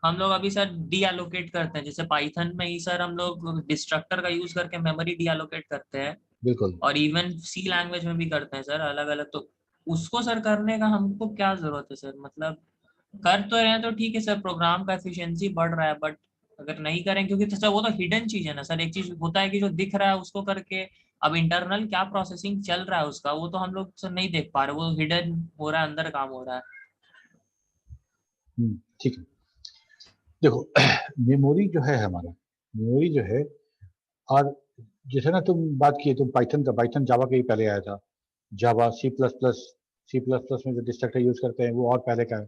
हम लोग अभी सर डीएलोकेट करते हैं, जैसे पाइथन में ही सर हम लोग डिस्ट्रक्टर का यूज करके मेमोरी डीएलोकेट करते हैं। बिल्कुल। और इवन सी लैंग्वेज में भी करते हैं सर अलग अलग। तो उसको सर करने का हमको क्या जरूरत है सर? मतलब कर तो रहे हैं तो ठीक है सर, प्रोग्राम का एफिशिएंसी बढ़ रहा है, बट अगर नहीं करें, क्योंकि तो सर वो तो हिडन चीज है ना सर। एक चीज होता है कि जो दिख रहा है उसको करके, अब इंटरनल क्या प्रोसेसिंग चल रहा है उसका वो तो हम लोग सर नहीं देख पा रहे, वो हिडन हो रहा है, अंदर काम हो रहा है। ठीक है, देखो मेमोरी जो है हमारा, मेमोरी जो है, और जैसे ना तुम बात किए, तुम पाइथन का, पाइथन जावा के ही पहले आया था। जावा सी प्लस प्लस में जो डिस्ट्रक्टर यूज करते हैं वो और पहले का है।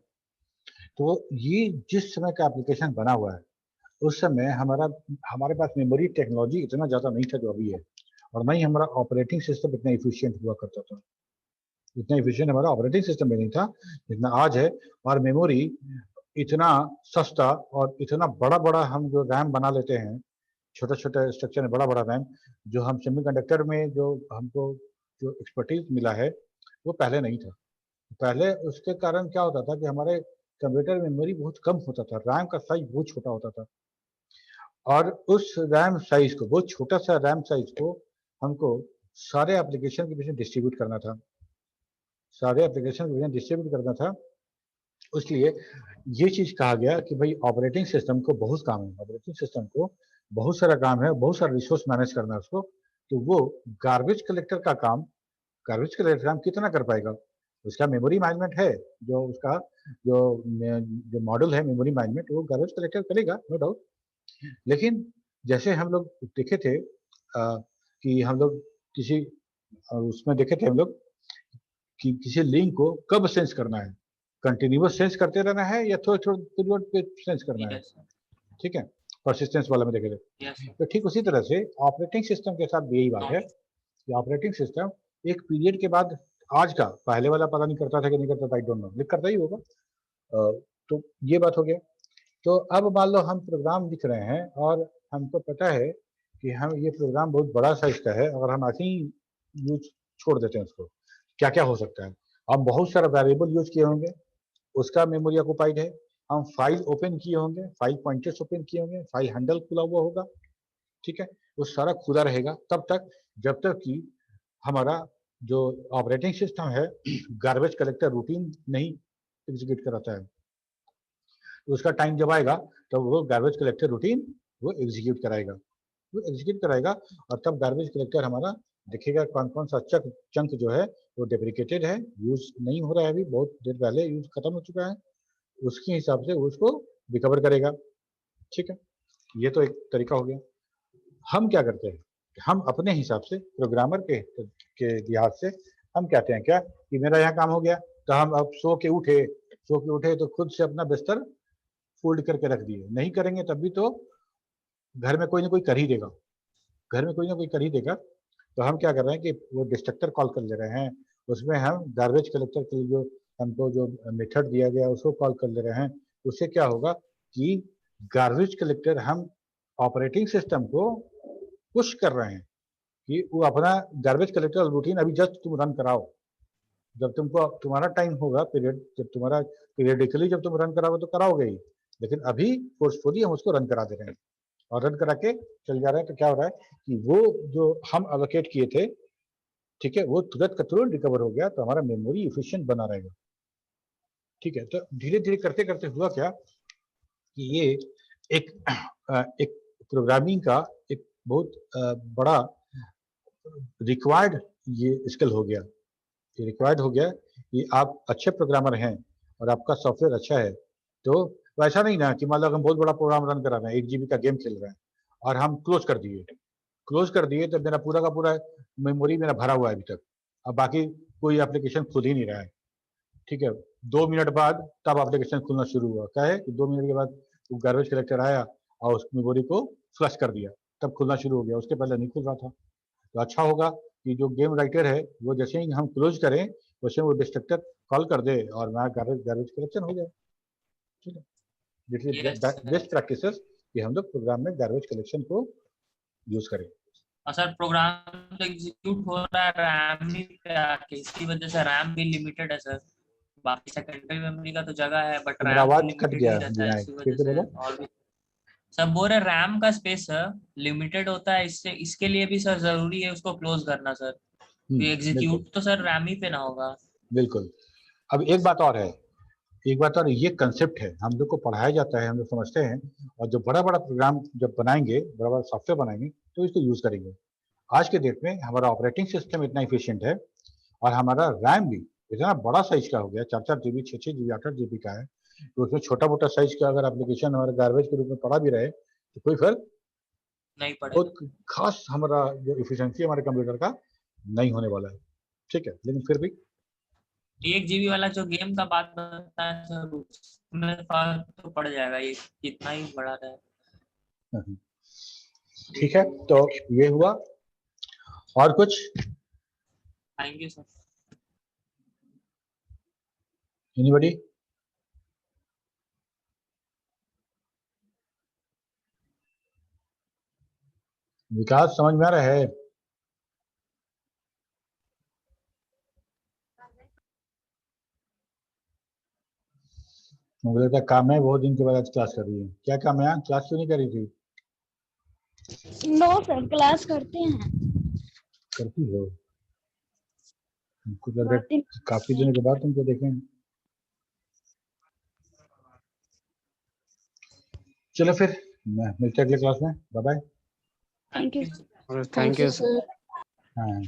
तो ये जिस समय का एप्लीकेशन बना हुआ है उस समय हमारे पास मेमोरी टेक्नोलॉजी इतना ज़्यादा नहीं था जो अभी है, और ना ही हमारा ऑपरेटिंग सिस्टम इतना इफिशियंट हुआ करता था। इतना इफिशियंट हमारा ऑपरेटिंग सिस्टम भी नहीं था जितना आज है। और मेमोरी इतना सस्ता और इतना बड़ा बड़ा हम जो रैम बना लेते हैं, छोटा छोटा स्ट्रक्चर में बड़ा बड़ा रैम, जो हम सेमीकंडक्टर में जो हमको जो एक्सपर्टीज मिला है वो पहले नहीं था। पहले उसके कारण क्या होता था कि हमारे कंप्यूटर मेमोरी बहुत कम होता था, रैम का साइज बहुत छोटा होता था, और उस रैम साइज को, बहुत छोटा सा रैम साइज को हमको सारे एप्लीकेशन के पीछे डिस्ट्रीब्यूट करना था, सारे एप्लीकेशन के पीछे डिस्ट्रीब्यूट करना था। इसलिए ये चीज कहा गया कि भाई ऑपरेटिंग सिस्टम को बहुत काम है, ऑपरेटिंग सिस्टम को बहुत सारा काम है, बहुत सारा रिसोर्स मैनेज करना है उसको। तो वो गार्बेज कलेक्टर का काम, गार्बेज कलेक्टर काम कितना कर पाएगा? उसका मेमोरी मैनेजमेंट है, जो उसका जो मॉडल है मेमोरी मैनेजमेंट, वो गार्बेज कलेक्टर करेगा, नो डाउट। लेकिन जैसे हम लोग देखे थे कि हम लोग किसी उसमें देखे थे हम लोग कि किसी लिंक को कब सेंस करना है, कंटिन्यूअस सेंस करते रहना है या थोड़े थोड़े पीरियड पे सेंस करना है, ठीक है, परसिस्टेंस वाला में देखे थे। तो ठीक उसी तरह से ऑपरेटिंग सिस्टम के साथ भी यही बात है कि ऑपरेटिंग सिस्टम एक पीरियड के बाद, आज का, पहले वाला पता नहीं करता था कि नहीं करता था, आई डोंट नो, लेकिन करता ही होगा। तो ये बात हो गया। तो अब मान लो हम प्रोग्राम लिख रहे हैं और हमको पता है कि हम ये प्रोग्राम बहुत बड़ा साइज का है, अगर हम ऐसे ही यूज छोड़ देते हैं उसको, क्या क्या हो सकता है? हम बहुत सारा वेरिएबल यूज किए होंगे, उसका मेमोरी ऑक्युपाइड है। हम फाइल ओपन किए होंगे, फाइल पॉइंटर्स ओपन किए होंगे, फाइल हैंडल खुला हुआ होगा, ठीक है, वो सारा खुला रहेगा तब तक जब तक कि हमारा जो ऑपरेटिंग सिस्टम है गार्बेज कलेक्टर रूटीन नहीं एग्जीक्यूट कराता है। उसका टाइम जब आएगा तो वो गार्बेज कलेक्टर रूटीन वो एग्जीक्यूट कराएगा, वो एग्जीक्यूट कराएगा, और तब गार्बेज कलेक्टर हमारा देखेगा कौन कौन सा चंक जो है वो डेप्रिकेटेड है, यूज नहीं हो रहा है, अभी बहुत देर पहले यूज खत्म हो चुका है, उसके हिसाब से उसको रिकवर करेगा, ठीक है। ये तो एक तरीका हो गया। हम क्या करते हैं, हम अपने हिसाब से प्रोग्रामर के लिहाज से हम कहते हैं क्या कि मेरा यहाँ काम हो गया, तो हम अब सो के उठे तो खुद से अपना बिस्तर फोल्ड करके रख दिए। नहीं करेंगे तब भी तो घर में कोई ना कोई कर ही देगा, घर में कोई ना कोई कर ही देगा। तो हम क्या कर रहे हैं कि वो डिस्ट्रक्टर कॉल कर ले रहे हैं, उसमें हम गार्बेज कलेक्टर के लिए जो हमको जो मेथड दिया गया उसको कॉल कर ले रहे हैं। उससे क्या होगा कि गार्बेज कलेक्टर हम ऑपरेटिंग सिस्टम को पुश कर रहे हैं कि वो अपना गार्बेज कलेक्टर रूटीन अभी जस्ट तुम रन कराओ, जब तुमको तुम्हारा टाइम होगा पीरियड, जब तुम्हारा पीरियडिकली जब तुम रन कराओगे तो कराओगे ही, लेकिन अभी फोर्सफुली हम उसको रन करा दे रहे हैं और रन करा के चल जा रहे हैं। तो क्या हो रहा है कि वो जो हम एलोकेट किए थे, ठीक है, वो तुरंत का तुरंत रिकवर हो गया, तो हमारा मेमोरी इफिशिएंट बना रहेगा, ठीक है। तो धीरे धीरे करते करते हुआ क्या कि ये एक प्रोग्रामिंग का एक बहुत बड़ा रिक्वायर्ड ये स्किल हो गया, ये रिक्वायर्ड हो गया कि आप अच्छे प्रोग्रामर हैं और आपका सॉफ्टवेयर अच्छा है, तो वैसा नहीं ना कि मान लो हम बहुत बड़ा प्रोग्राम रन करा रहे हैं, 1 GB का गेम खेल रहे हैं और हम क्लोज कर दिए तो मेरा पूरा का पूरा मेमोरी मेरा भरा हुआ है अभी तक, अब बाकी कोई एप्लीकेशन खुल ही नहीं रहा है। ठीक है, 2 मिनट बाद तब एप्लीकेशन खुलना शुरू हुआ। क्या है कि 2 मिनट के बाद वो गार्बेज कलेक्टर आया और उस मेमोरी को फ्लश कर दिया, तब खुलना शुरू हो गया, उसके पहले नहीं खुल रहा था। तो अच्छा होगा कि जो गेम राइटर है वो जैसे ही हम क्लोज करें वैसे वो डिस्ट्रक्टर कॉल कर दे और वहाँ गार्बेज कलेक्शन हो जाए। ठीक है, Yes, बेस्ट प्रैक्टिसेस कि हम लोग प्रोग्राम में गार्बेज कलेक्शन को यूज करें। सर प्रोग्राम तो एग्जीक्यूट हो रहा है रैम ही पे आके, इसकी वजह से रैम भी लिमिटेड है सर। बाकी सेकेंडरी मेमोरी का तो जगह है बट तुम्हारा रैम आवाज कट लिमिटेड गया ही रहता है, विनायक, इसी फिर वजह से से। बोलो। और भी सब बोल रहे रैम का स्पेस सर लिमिटेड होता है, इससे इसके लिए भी सर जरूरी है उसको क्लोज करना सर। बिल्कुल एग्जीक्यूट तो सर रैम ही पे ना होगा। बिल्कुल। अब एक बात और है, एक बात और, ये कंसेप्ट है हम लोग को पढ़ाया जाता है, हम लोग समझते हैं, और जो बड़ा बड़ा प्रोग्राम जब बनाएंगे, बड़ा बड़ा सॉफ्टवेयर बनाएंगे तो इसको यूज करेंगे। आज के डेट में हमारा ऑपरेटिंग सिस्टम इतना इफिशिएंट है और हमारा रैम भी इतना बड़ा साइज का हो गया, 4-4 जीबी, 6-6 जीबी, 8-8 जीबी का है। तो उसमें छोटा मोटा साइज का अगर एप्लीकेशन हमारे गार्बेज के रूप में पड़ा भी रहे तो कोई फर्क नहीं पड़ेगा। बहुत खास हमारा जो इफिशिएंसी हमारे कंप्यूटर का नहीं होने वाला है। ठीक है, लेकिन फिर भी 1 GB वाला जो गेम का बात बताया सर उसमें फर्क तो पड़ जाएगा, ये कितना ही बड़ा है। ठीक है, तो ये हुआ। और कुछ? Thank you sir. एनीबॉडी? विकास समझ में आ रहा है? मुझे लगता है काम है, बहुत दिन के बाद आज क्लास कर रही है। क्या काम है, क्लास क्यों नहीं कर रही थी? नो सर, क्लास करते हैं। करती हो? हमको लग रहा है काफी दिनों के बाद तुमको देखें। चलो फिर मिलते हैं अगले क्लास में। Bye bye. Thank you. Thank you sir. हाँ।